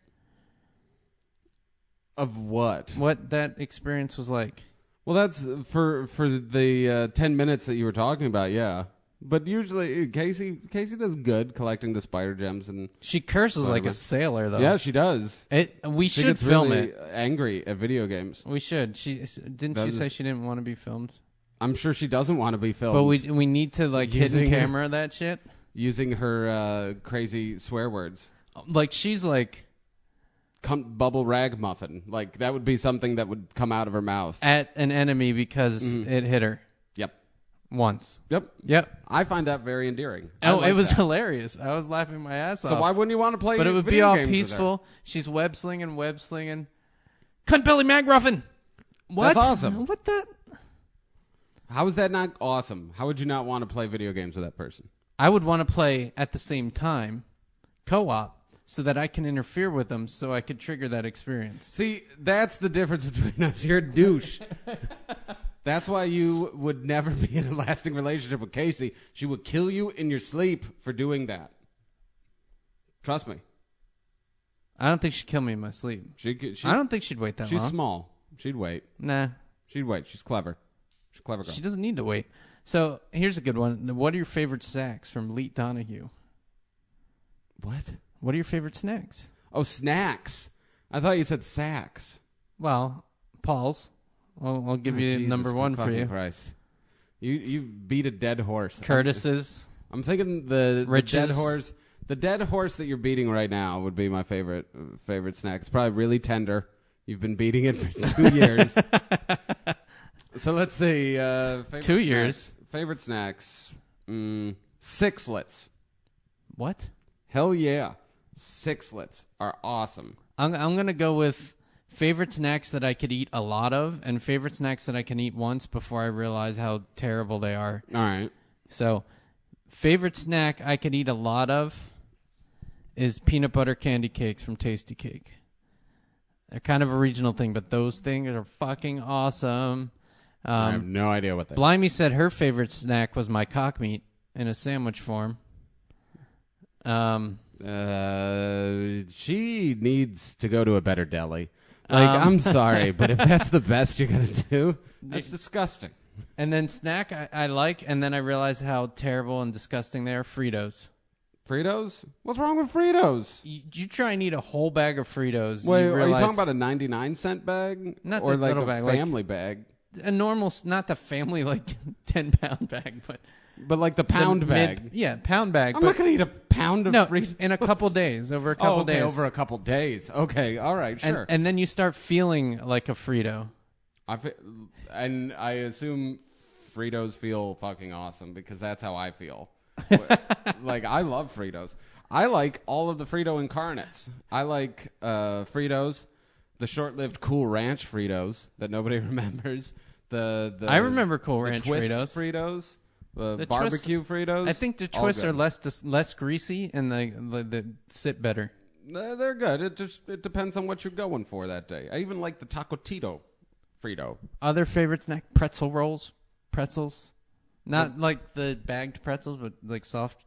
Of what? What that experience was like? Well, that's for the 10 minutes that you were talking about, yeah. But usually Casey does good collecting the spider gems, and she curses like a sailor, though. Yeah, she does. We She should gets film really it. angry at video games. We should. She say she didn't want to be filmed? I'm sure she doesn't want to be filmed. But we need to hidden camera that shit. Using her crazy swear words. Like she's like bubble rag muffin. Like that would be something that would come out of her mouth. At an enemy because it hit her. Yep. Once. Yep. I find that very endearing. It was hilarious. I was laughing my ass off. So why wouldn't you want to play? But it would be all peaceful. She's web slinging. Cunt belly magruffin. What? That's awesome. What that? How is that not awesome? How would you not want to play video games with that person? I would want to play at the same time, co-op, so that I can interfere with them, so I could trigger that experience. See, that's the difference between us. You're a douche. That's why you would never be in a lasting relationship with Casey. She would kill you in your sleep for doing that. Trust me. I don't think she'd kill me in my sleep. I don't think she'd wait that long. She's small. She'd wait. Nah. She'd wait. She's clever. She's a clever girl. She doesn't need to wait. So here's a good one. What are your favorite snacks from Leet Donahue? What? What are your favorite snacks? Oh, snacks. I thought you said sacks. Well, Paul's. I'll give you Jesus number one for you. Christ. You beat a dead horse. Curtis's. I'm thinking the dead horse. The dead horse that you're beating right now would be my favorite snack. It's probably really tender. You've been beating it for 2 years. So let's see. 2 years. Favorite snacks. Sixlets. What? Hell yeah. Sixlets are awesome. I'm going to go with favorite snacks that I could eat a lot of and favorite snacks that I can eat once before I realize how terrible they are. All right. So, favorite snack I could eat a lot of is peanut butter candy cakes from Tasty Cake. They're kind of a regional thing, but those things are fucking awesome. I have no idea what that is. Blimey said her favorite snack was my cock meat in a sandwich form. She needs to go to a better deli. I'm sorry, but if that's the best you're going to do, that's disgusting. And then snack I like, and then I realize how terrible and disgusting they are. Fritos. Fritos? What's wrong with Fritos? You try and eat a whole bag of Fritos. Wait, are you talking about a 99-cent bag? Not or the like little a bag, family bag? A normal, not the family 10-pound bag, but like the pound bag. Pound bag. I'm not going to eat a pound of Fritos. In a couple days, over a couple days. Over a couple days. Okay, all right, sure. And then you start feeling like a Frito. And I assume Fritos feel fucking awesome because that's how I feel. I love Fritos. I like all of the Frito incarnates. I like Fritos, the short-lived Cool Ranch Fritos that nobody remembers. I remember Cool Ranch twist Fritos. The barbecue Fritos. I think the twists are less greasy and they sit better. They're good. It depends on what you're going for that day. I even like the Tacotito Frito. Other favorite snack? Pretzel rolls. Pretzels. Not like the bagged pretzels, but like soft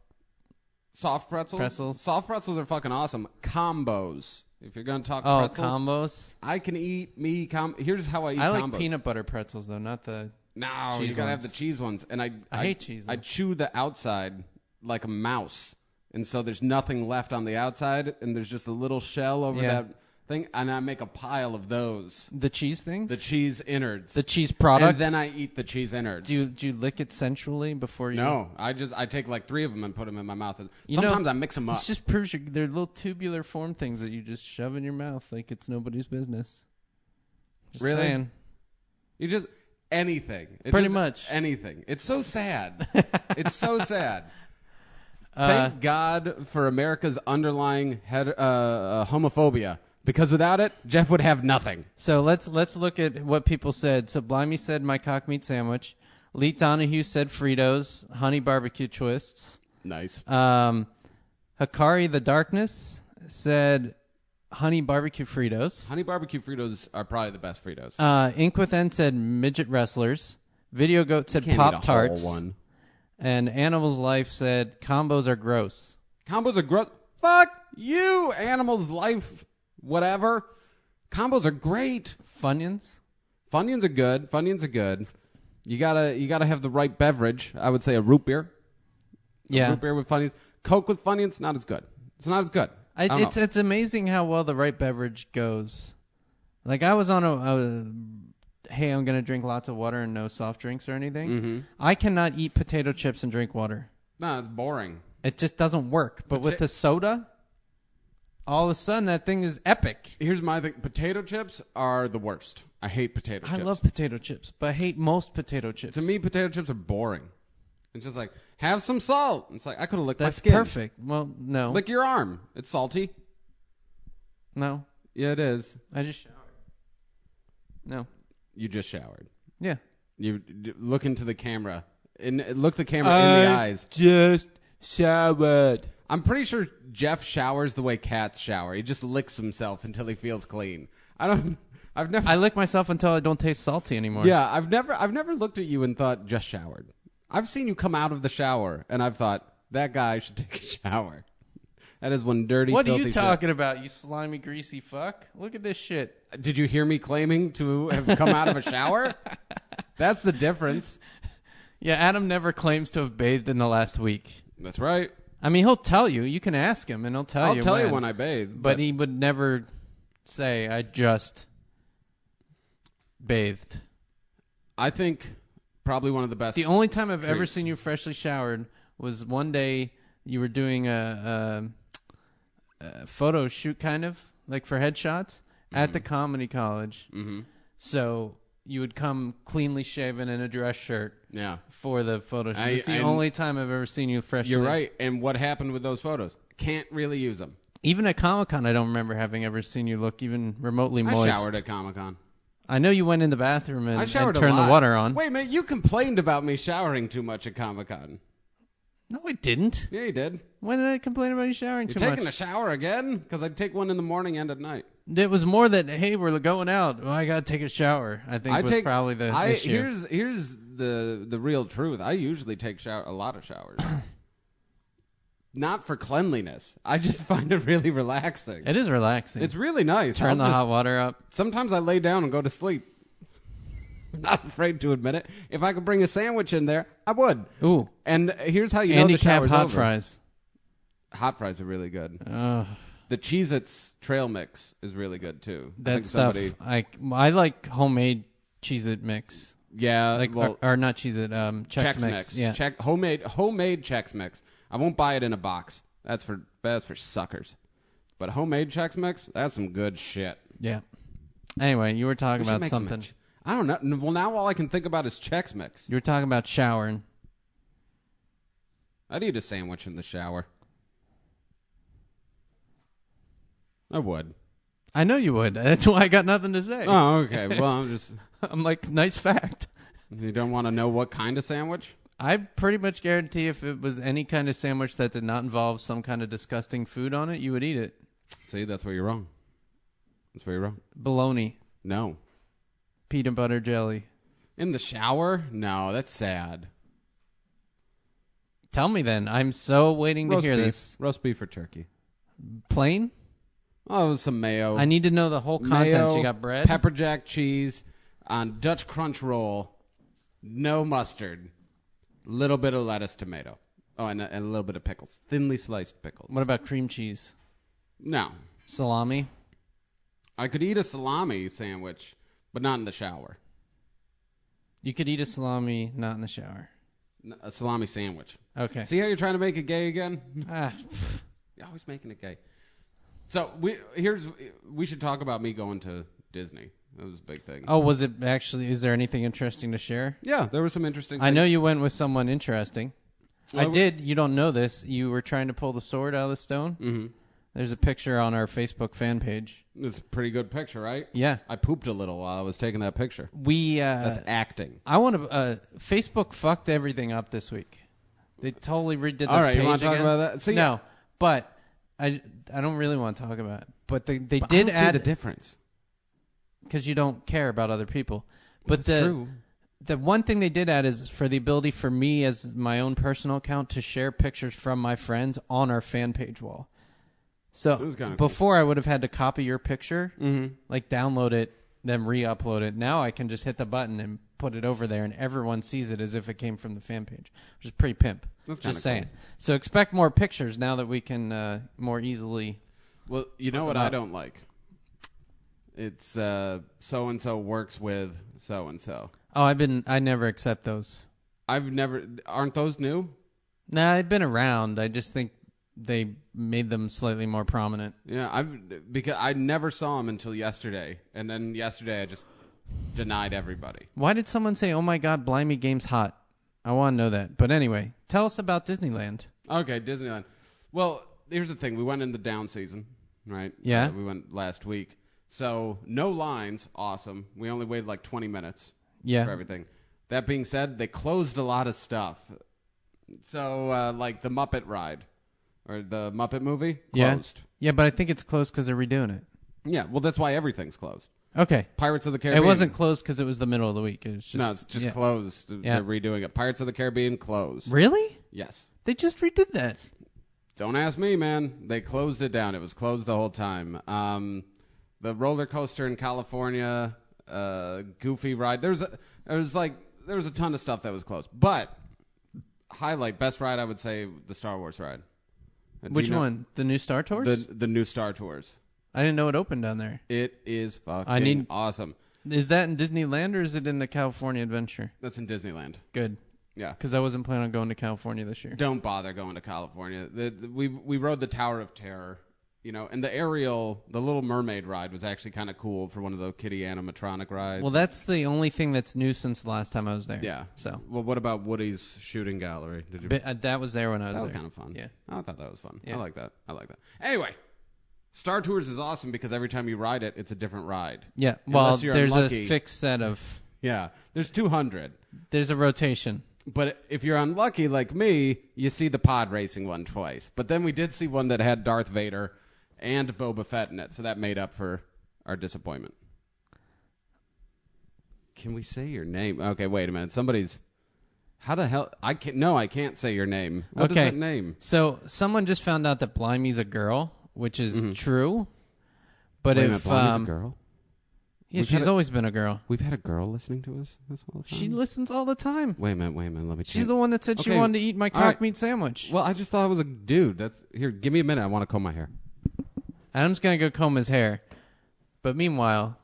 pretzels. Soft pretzels are fucking awesome. Combos. If you're going to talk pretzels. Combos. I can eat here's how I eat combos. I like peanut butter pretzels, though, not the cheese you got to have the cheese ones. And I hate cheese. I chew the outside like a mouse. And so there's nothing left on the outside, and there's just a little shell over that thing, and I make a pile of those. The cheese things? The cheese innards. The cheese product? And then I eat the cheese innards. Do you lick it sensually before you... No, I take like 3 of them and put them in my mouth. Sometimes I mix them up. It just proves they're little tubular form things that you just shove in your mouth like it's nobody's business. Just really? Saying. You just... Anything. Pretty much. Anything. It's so sad. It's so sad. Thank God for America's underlying homophobia. Because without it, Jeff would have nothing. So let's look at what people said. So Blimey said my cock meat sandwich. Leet Donahue said Fritos, honey barbecue twists. Nice. Hikari the Darkness said honey barbecue Fritos. Honey barbecue Fritos are probably the best Fritos. Ink with N said midget wrestlers. Video Goat said Pop Tarts. One. And Animal's Life said combos are gross. Combos are gross. Fuck you, Animal's Life. Whatever. Combos are great. Funyuns? Funyuns are good. You gotta have the right beverage. I would say a root beer. Yeah. Root beer with Funyuns. Coke with Funyuns, not as good. It's not as good. It's amazing how well the right beverage goes. Like I was on hey, I'm going to drink lots of water and no soft drinks or anything. Mm-hmm. I cannot eat potato chips and drink water. No, it's boring. It just doesn't work. But with the soda, all of a sudden that thing is epic. Here's my thing. Potato chips are the worst. I hate potato chips. I love potato chips, but I hate most potato chips. To me, potato chips are boring. It's just like, have some salt. It's like, I could have licked my That's skin. perfect. Well, no. Lick your arm. It's salty. No. Yeah, it is. I just showered. No. You just showered. Yeah. You look into the camera. Look the camera in the eyes. Just showered. I'm pretty sure Jeff showers the way cats shower. He just licks himself until he feels clean. I lick myself until I don't taste salty anymore. Yeah, I've never looked at you and thought just showered. I've seen you come out of the shower and I've thought that guy should take a shower. That is one dirty. What are filthy you talking about, you slimy, greasy fuck? Look at this shit. Did you hear me claiming to have come out of a shower? That's the difference. Yeah, Adam never claims to have bathed in the last week. That's right. I mean, he'll tell you. You can ask him, and he'll tell you. I'll tell you when I bathe. But he would never say, I just bathed. I think probably one of the best. The only time I've ever treats. seen you freshly showered was one day you were doing a photo shoot, kind of, like for headshots, at the comedy college. Mm-hmm. So you would come cleanly shaven in a dress shirt. Yeah. For the photo shoot. It's the only time I've ever seen you freshly. You're right. And what happened with those photos? Can't really use them. Even at Comic-Con, I don't remember having ever seen you look even remotely moist. I showered at Comic-Con. I know you went in the bathroom and turned the water on. Wait a minute, you complained about me showering too much at Comic-Con. No, I didn't. Yeah, you did. When did I complain about you showering too much? You're taking a shower again? Because I'd take one in the morning and at night. It was more that, hey, we're going out. Well, I got to take a shower. I think was probably the issue. Here's the real truth. I usually take a lot of showers. Not for cleanliness. I just find it really relaxing. It is relaxing. It's really nice. Turn the hot water up. Sometimes I lay down and go to sleep. Not afraid to admit it. If I could bring a sandwich in there, I would. Ooh. And here's how you know the shower's hot over. fries. Hot fries are really good. The Cheez-Its trail mix is really good too. That stuff. I like homemade Cheez-It mix. Yeah, or not Cheez-It. Chex Mix. Yeah, homemade Chex Mix. I won't buy it in a box. That's for suckers. But homemade Chex Mix, that's some good shit. Yeah. Anyway, you were talking about something. I don't know. Well, now all I can think about is Chex Mix. You were talking about showering. I'd eat a sandwich in the shower. I would. I know you would. That's why I got nothing to say. Oh, okay. Well, I'm like, nice fact. You don't want to know what kind of sandwich? I pretty much guarantee if it was any kind of sandwich that did not involve some kind of disgusting food on it, you would eat it. See, that's where you're wrong. That's where you're wrong. Bologna. No. Peanut butter jelly. In the shower? No, that's sad. Tell me then. I'm so waiting to hear this. Roast beef or turkey? Plain? Oh, some mayo. I need to know the whole contents. Mayo, you got bread? Pepper jack cheese on Dutch crunch roll. No mustard. Little bit of lettuce, tomato. Oh, and a little bit of pickles. Thinly sliced pickles. What about cream cheese? No. Salami? I could eat a salami sandwich, but not in the shower. You could eat a salami not in the shower. A salami sandwich. Okay. See how you're trying to make it gay again? You're always making it gay. So we should talk about me going to Disney. That was a big thing. Oh, was it actually? Is there anything interesting to share? Yeah, there were some interesting things. I know you went with someone interesting. Well, I did. You don't know this. You were trying to pull the sword out of the stone. Mm-hmm. There's a picture on our Facebook fan page. It's a pretty good picture, right? Yeah. I pooped a little while I was taking that picture. That's acting. I want to. Facebook fucked everything up this week. They totally redid the All right, page you want to talk again. about that? See, no, but I don't really want to talk about it. But they but did I don't add see the difference. Because you don't care about other people. But That's true. The one thing they did add is for the ability for me as my own personal account to share pictures from my friends on our fan page wall. So before I would have had to copy your picture, like download it, then re-upload it. Now I can just hit the button and put it over there, and everyone sees it as if it came from the fan page, which is pretty pimp. That's just kinda saying. So expect more pictures now that we can more easily. Well, you know what I don't like? It's so and so works with so and so. Oh, I never accept those. Aren't those new? Nah, I've been around. I just think they made them slightly more prominent. Yeah, because I never saw them until yesterday, and then yesterday I just denied everybody. Why did someone say, "Oh my God, Blimey Game's hot"? I want to know that. But anyway, tell us about Disneyland. Okay, Disneyland. Well, here's the thing: we went in the down season, right? Yeah. We went last week, so no lines. Awesome. We only waited like 20 minutes. Yeah. For everything. That being said, they closed a lot of stuff. So, like the Muppet ride or the Muppet movie closed. Yeah, but I think it's closed because they're redoing it. Yeah, well, that's why everything's closed. Okay. Pirates of the Caribbean. It wasn't closed because it was the middle of the week. It was just, no, it's just closed. Yeah. They're redoing it. Pirates of the Caribbean closed. Really? Yes. They just redid that. Don't ask me, man. They closed it down. It was closed the whole time. The roller coaster in California, Goofy ride. There was a ton of stuff that was closed. But best ride, I would say the Star Wars ride. Which one? The new Star Tours? The new Star Tours. I didn't know it opened down there. It is fucking awesome. Is that in Disneyland or is it in the California Adventure? That's in Disneyland. Good. Yeah. Because I wasn't planning on going to California this year. Don't bother going to California. We rode the Tower of Terror, and the Ariel, the Little Mermaid ride was actually kind of cool for one of those kiddie animatronic rides. Well, that's the only thing that's new since the last time I was there. Yeah. So. Well, what about Woody's shooting gallery? Did you? That was there when I was there. That was kind of fun. Yeah. I thought that was fun. Yeah. I like that. Anyway, Star Tours is awesome because every time you ride it, it's a different ride. Yeah. Well, Unless you're there's unlucky. a fixed set of. Yeah. There's 200. There's a rotation. But if you're unlucky like me, you see the pod racing one twice. But then we did see one that had Darth Vader and Boba Fett in it, so that made up for our disappointment. Can we say your name? Okay, wait a minute. How the hell? I can't say your name. What is that name? So someone just found out that Blimey's a girl, which is true. But Wait a if minute, Blimey's a girl? Yeah, she's always been a girl. We've had a girl listening to us this whole time? She listens all the time. Wait a minute. Let me check. She's the one that said she wanted to eat my cock meat sandwich. Well, I just thought it was a dude. Here, give me a minute. I want to comb my hair. Adam's going to go comb his hair. But meanwhile,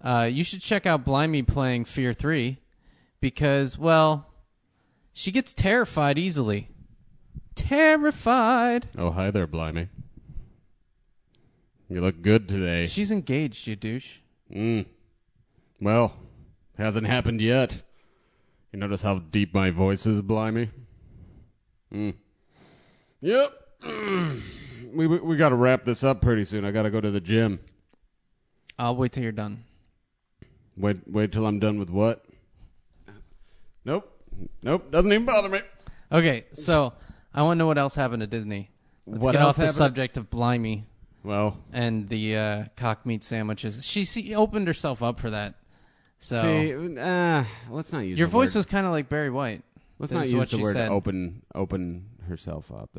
you should check out Blimey playing Fear 3 because, well, she gets terrified easily. Terrified. Oh, hi there, Blimey. You look good today. She's engaged, you douche. Well, hasn't happened yet. You notice how deep my voice is, Blimey? Yep. We got to wrap this up pretty soon. I got to go to the gym. I'll wait till you're done. Wait till I'm done with what? Nope. Doesn't even bother me. Okay, so I want to know what else happened at Disney. Let's What get else off the happened? subject of Blimey Well, and the cock meat sandwiches. She opened herself up for that. So see, let's not use your the voice word. was kind of like Barry White. Let's This not is use what the she word said. open herself up.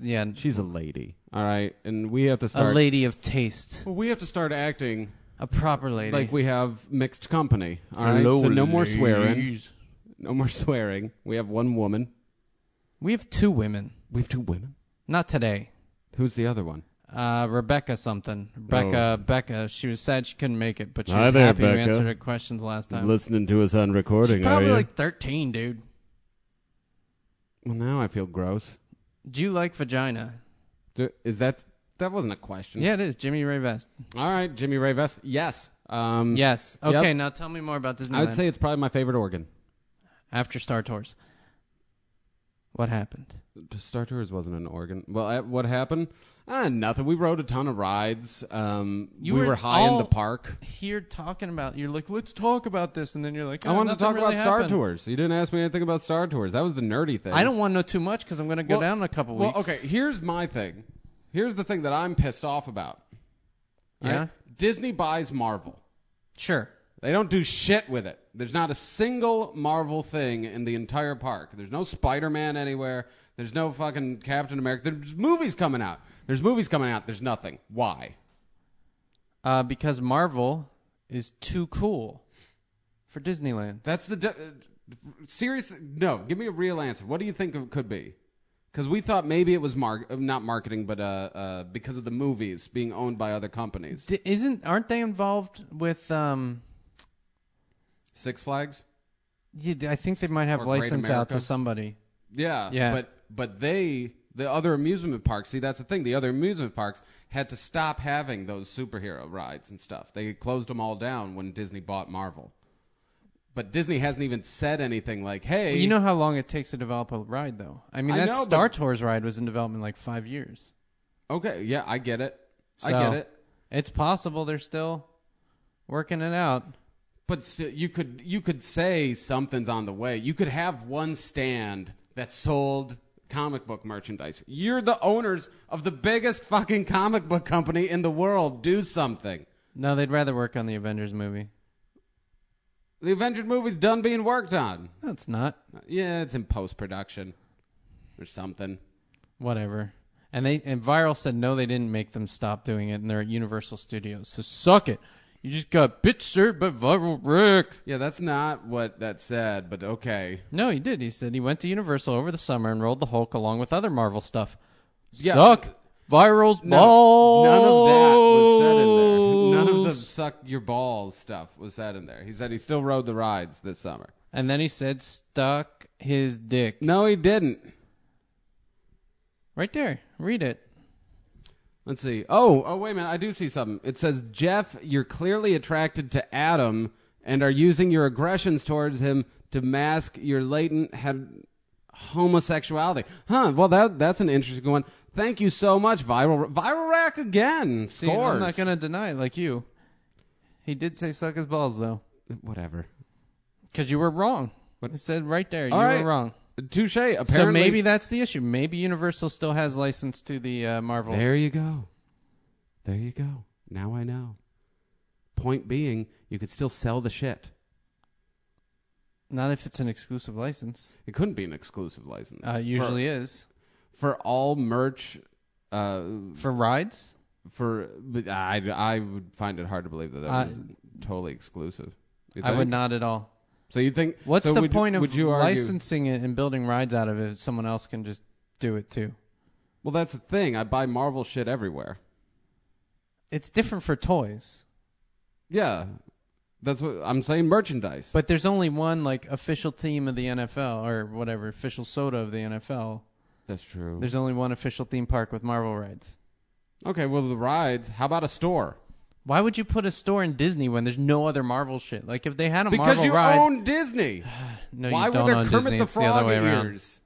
Yeah. She's a lady, all right, and we have to A start. lady of taste. Well, we have to start acting A proper lady. like we have mixed company. All right, so no more swearing. No more swearing. We have one woman. We have two women. We have two women. Not today. Who's the other one? Rebecca something. Becca. She was sad she couldn't make it, but she Hi was there, happy we Becca. answered her questions last time. Listening to us on recording, She's probably are you? like 13, dude. Well, now I feel gross. Do you like vagina? Is that wasn't a question? Yeah, it is. Jimmy Ray Vest. All right, Jimmy Ray Vest. Yes. Yes. Okay, Yep. now tell me more about Disneyland. I would say it's probably my favorite organ. After Star Tours. What happened? Star Tours wasn't an organ. Well, what happened? Nothing. We rode a ton of rides. We were high in the park. Here talking about, you're like, let's talk about this, and then you're like, I wanted to talk really about Star happened. Tours. You didn't ask me anything about Star Tours. That was the nerdy thing. I don't want to know too much because I'm going to go down in a couple weeks. Well, okay. Here's my thing. Here's the thing that I'm pissed off about. Yeah? Right? Disney buys Marvel. Sure. They don't do shit with it. There's not a single Marvel thing in the entire park. There's no Spider-Man anywhere. There's no fucking Captain America. There's movies coming out. There's nothing. Why? Because Marvel is too cool for Disneyland. That's the serious. No, give me a real answer. What do you think it could be? Because we thought maybe it was not marketing, but because of the movies being owned by other companies. Aren't they involved with Six Flags? Yeah, I think they might have Or license Great out to America? somebody. Yeah. But the other amusement parks, see, that's the thing. The other amusement parks had to stop having those superhero rides and stuff. They closed them all down when Disney bought Marvel. But Disney hasn't even said anything like, hey... Well, you know how long it takes to develop a ride, though. I mean, that Star Tours ride was in development like 5 years. Okay, yeah, I get it. So, I get it. It's possible they're still working it out. But still, you could say something's on the way. You could have one stand that sold comic book merchandise. You're the owners of the biggest fucking comic book company in the world. Do something. No, they'd rather work on the Avengers movie. The Avengers movie's done being worked on. No, it's not. Yeah, it's in post-production or something. Whatever. And Viral said no, they didn't make them stop doing it, and they're at Universal Studios. So suck it. You just got bitch served by Viral Rick. Yeah, that's not what that said, but okay. No, he did. He said he went to Universal over the summer and rolled the Hulk along with other Marvel stuff. Yeah. Suck Viral's balls. None of that was said in there. None of the suck your balls stuff was said in there. He said he still rode the rides this summer. And then he said stuck his dick. No, he didn't. Right there. Read it. Let's see. Oh, wait a minute. I do see something. It says, Jeff, you're clearly attracted to Adam and are using your aggressions towards him to mask your latent homosexuality. Huh. Well, that's an interesting one. Thank you so much, Viral Rack again. See, Scores. I'm not going to deny it like you. He did say suck his balls, though. Whatever. Because you were wrong. What it said right there. You right. were wrong. Touche. Apparently. So maybe that's the issue. Maybe Universal still has license to the Marvel. There you go. There you go. Now I know. Point being, you could still sell the shit. Not if it's an exclusive license. It couldn't be an exclusive license. Usually is. For all merch. For rides? But I would find it hard to believe that was totally exclusive. I would not at all. So you think? What's so the point of argue, licensing it and building rides out of it if someone else can just do it too? Well, that's the thing. I buy Marvel shit everywhere. It's different for toys. Yeah. That's what I'm saying, merchandise. But there's only one like official team of the NFL or whatever, official soda of the NFL. That's true. There's only one official theme park with Marvel rides. Okay, well, the rides, how about a store? Why would you put a store in Disney when there's no other Marvel shit? Like if they had a because Marvel you ride, own Disney. No, Why you don't were there own Kermit Disney. the It's the other Frog way around. ears?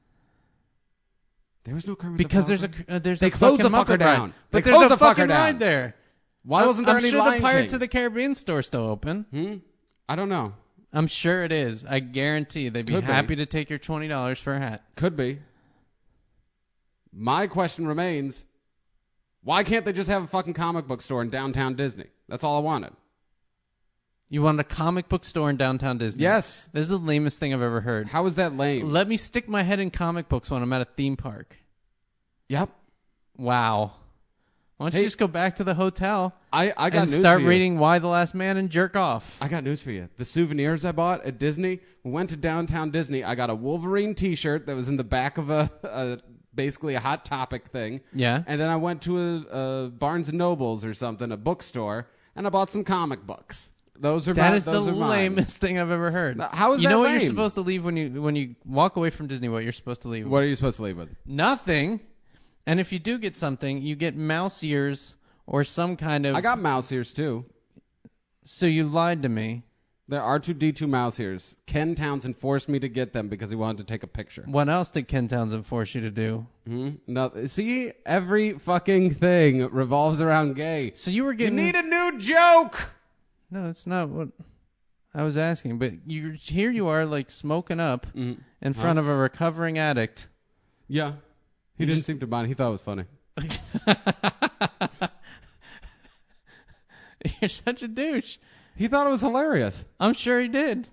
There was no Kermit Because the Frog. there's They a closed fucking the fucker Muppet down. ride. They But there's closed a the fucker fucking down. ride there. Why wasn't there I'm any sure Lion the Pirates King? of the Caribbean store still open. I don't know. I'm sure it is. I guarantee they'd be Could be. happy to take your $20 for a hat. Could be. My question remains, why can't they just have a fucking comic book store in downtown Disney? That's all I wanted. You want a comic book store in downtown Disney? Yes. This is the lamest thing I've ever heard. How is that lame? Let me stick my head in comic books when I'm at a theme park. Yep. Wow. Why don't you just go back to the hotel I got and news start for you. reading Y the Last Man and jerk off? I got news for you. The souvenirs I bought at Disney, we went to downtown Disney. I got a Wolverine t-shirt that was in the back of a basically a Hot Topic thing. Yeah. And then I went to a Barnes & Nobles or something, a bookstore, and I bought some comic books. Those are That mine. is the Those are mine. lamest thing I've ever heard. How is you that know what lame? you're supposed to leave when you walk away from Disney? What you're supposed to leave? What with? are you supposed to leave with? Nothing. And if you do get something, you get mouse ears or some kind of. I got mouse ears too. So you lied to me. There are R2-D2 mouse ears. Ken Townsend forced me to get them because he wanted to take a picture. What else did Ken Townsend force you to do? No, see, every fucking thing revolves around gay. So you were You getting. need a new joke. No, that's not what I was asking. But here you are, like smoking up in front of a recovering addict. Yeah. He didn't seem to mind. He thought it was funny. You're such a douche. He thought it was hilarious. I'm sure he did.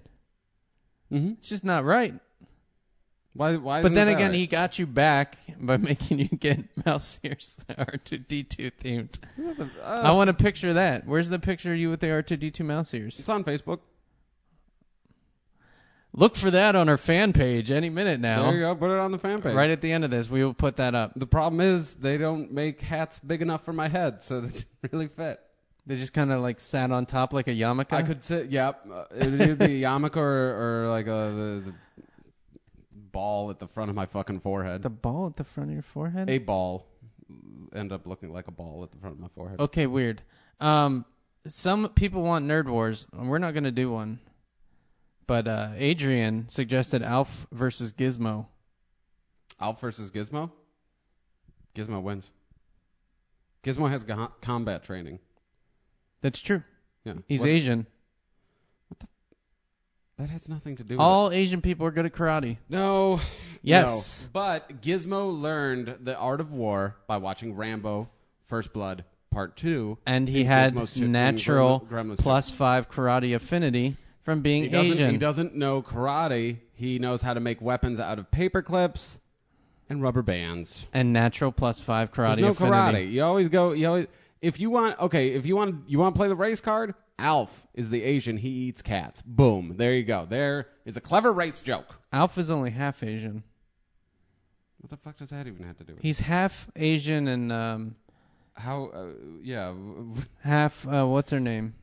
It's just not right. Why? But then again, he got you back by making you get mouse ears that are R2-D2 themed. I want a picture of that. Where's the picture of you with the R2-D2 mouse ears? It's on Facebook. Look for that on our fan page any minute now. There you go. Put it on the fan page. Right at the end of this, we will put that up. The problem is they don't make hats big enough for my head, so they don't really fit. They just kind of like sat on top like a yarmulke? I could sit, yep. It would either be a yarmulke or like the ball at the front of my fucking forehead. The ball at the front of your forehead? A ball. End up looking like a ball at the front of my forehead. Okay, weird. Some people want Nerd Wars. We're not going to do one. But Adrian suggested Alf versus Gizmo. Alf versus Gizmo? Gizmo wins. Gizmo has combat training. That's true. Yeah. He's Asian. That has nothing to do with All Asian people are good at karate. No. Yes. No. But Gizmo learned the art of war by watching Rambo, First Blood, Part 2. And he had natural plus 5 karate affinity from being Asian. He doesn't know karate. He knows how to make weapons out of paper clips and rubber bands. And natural plus 5 karate There's no affinity. karate. You always go, if you want to play the race card, Alf is the Asian. He eats cats. Boom. There you go. There is a clever race joke. Alf is only half Asian. What the fuck does that even have to do with it? He's half Asian and yeah. half what's her name?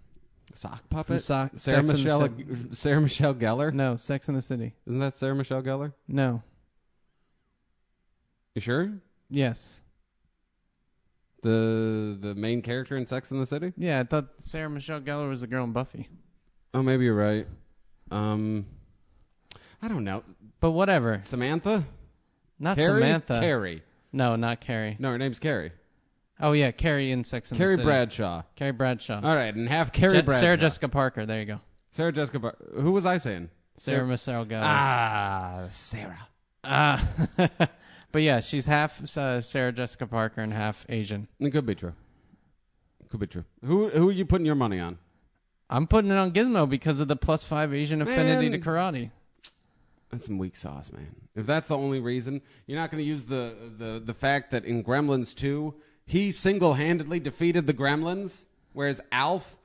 Sock puppet? Sarah Michelle Gellar? No, Sex and the City. Isn't that Sarah Michelle Gellar? No. You sure? Yes. The main character in Sex and the City? Yeah, I thought Sarah Michelle Gellar was the girl in Buffy. Oh, maybe you're right. I don't know. But whatever. Samantha? Not Carrie? Samantha. Carrie. No, not Carrie. No, her name's Carrie. Oh, yeah, Carrie in Sex and the City. Carrie Bradshaw. Carrie Bradshaw. All right, and half Carrie Bradshaw. Sarah Jessica Parker. There you go. Sarah Jessica Parker. Who was I saying? Sarah Michelle Gellar. Ah, Sarah. But yeah, she's half Sarah Jessica Parker and half Asian. It could be true. Could be true. Who are you putting your money on? I'm putting it on Gizmo because of the plus 5 Asian affinity to karate. That's some weak sauce, man. If that's the only reason, you're not going to use the fact that in Gremlins 2, he single-handedly defeated the Gremlins, whereas Alf,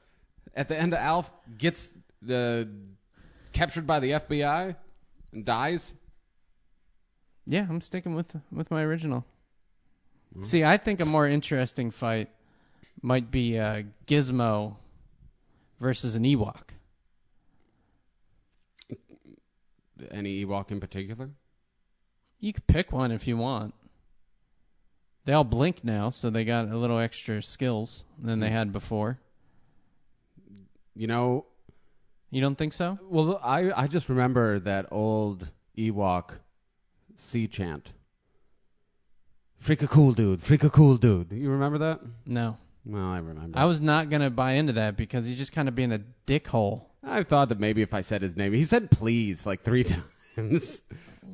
at the end of Alf, gets captured by the FBI and dies. Yeah, I'm sticking with my original. Mm-hmm. See, I think a more interesting fight might be Gizmo versus an Ewok. Any Ewok in particular? You could pick one if you want. They all blink now, so they got a little extra skills than they had before. You know... You don't think so? Well, I just remember that old Ewok sea chant. Freak a cool dude. Freak a cool dude. You remember that? No. Well, I remember. I was not going to buy into that because he's just kind of being a dickhole. I thought that maybe if I said his name, he said please like 3 times.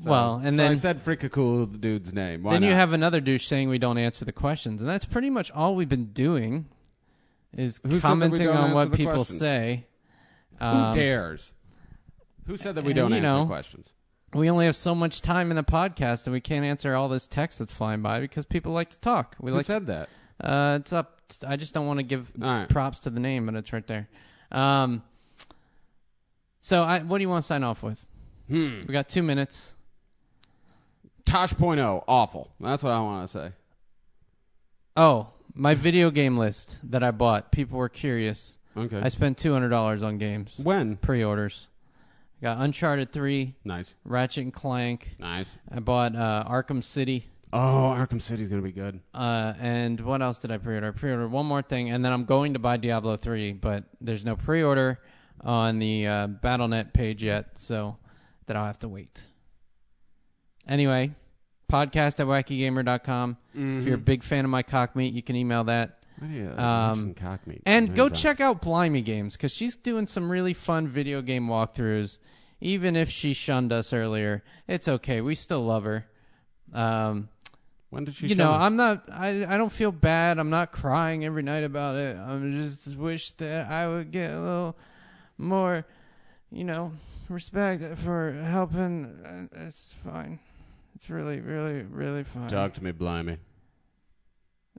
Then I said freak a cool dude's name. Why then not? you have another douche saying we don't answer the questions, and that's pretty much all we've been doing is commenting on what people say. Who dares? Who said that we don't answer questions? We only have so much time in the podcast, and we can't answer all this text that's flying by because people like to talk. Who said that? It's up. I just don't want to give props to the name, but it's right there. So what do you want to sign off with? We got 2 minutes. Tosh.0, awful. That's what I want to say. Oh, my video game list that I bought. People were curious. Okay. I spent $200 on games. When? Pre-orders. Got Uncharted 3. Nice. Ratchet and Clank. Nice. I bought Arkham City. Oh, Arkham City's going to be good. And what else did I pre-order? I pre-ordered one more thing, and then I'm going to buy Diablo 3, but there's no pre-order on the Battle.net page yet, so that I'll have to wait. Anyway, podcast at wackygamer.com. Mm-hmm. If you're a big fan of my cock meat, you can email that. Cock meat. And go check out Blimey Games, because she's doing some really fun video game walkthroughs. Even if she shunned us earlier, it's okay. We still love her. When did she? You know, I'm not. I don't feel bad. I'm not crying every night about it. I just wish that I would get a little more, respect for helping. It's fine. It's really, really, really fine. Talk to me, Blimey.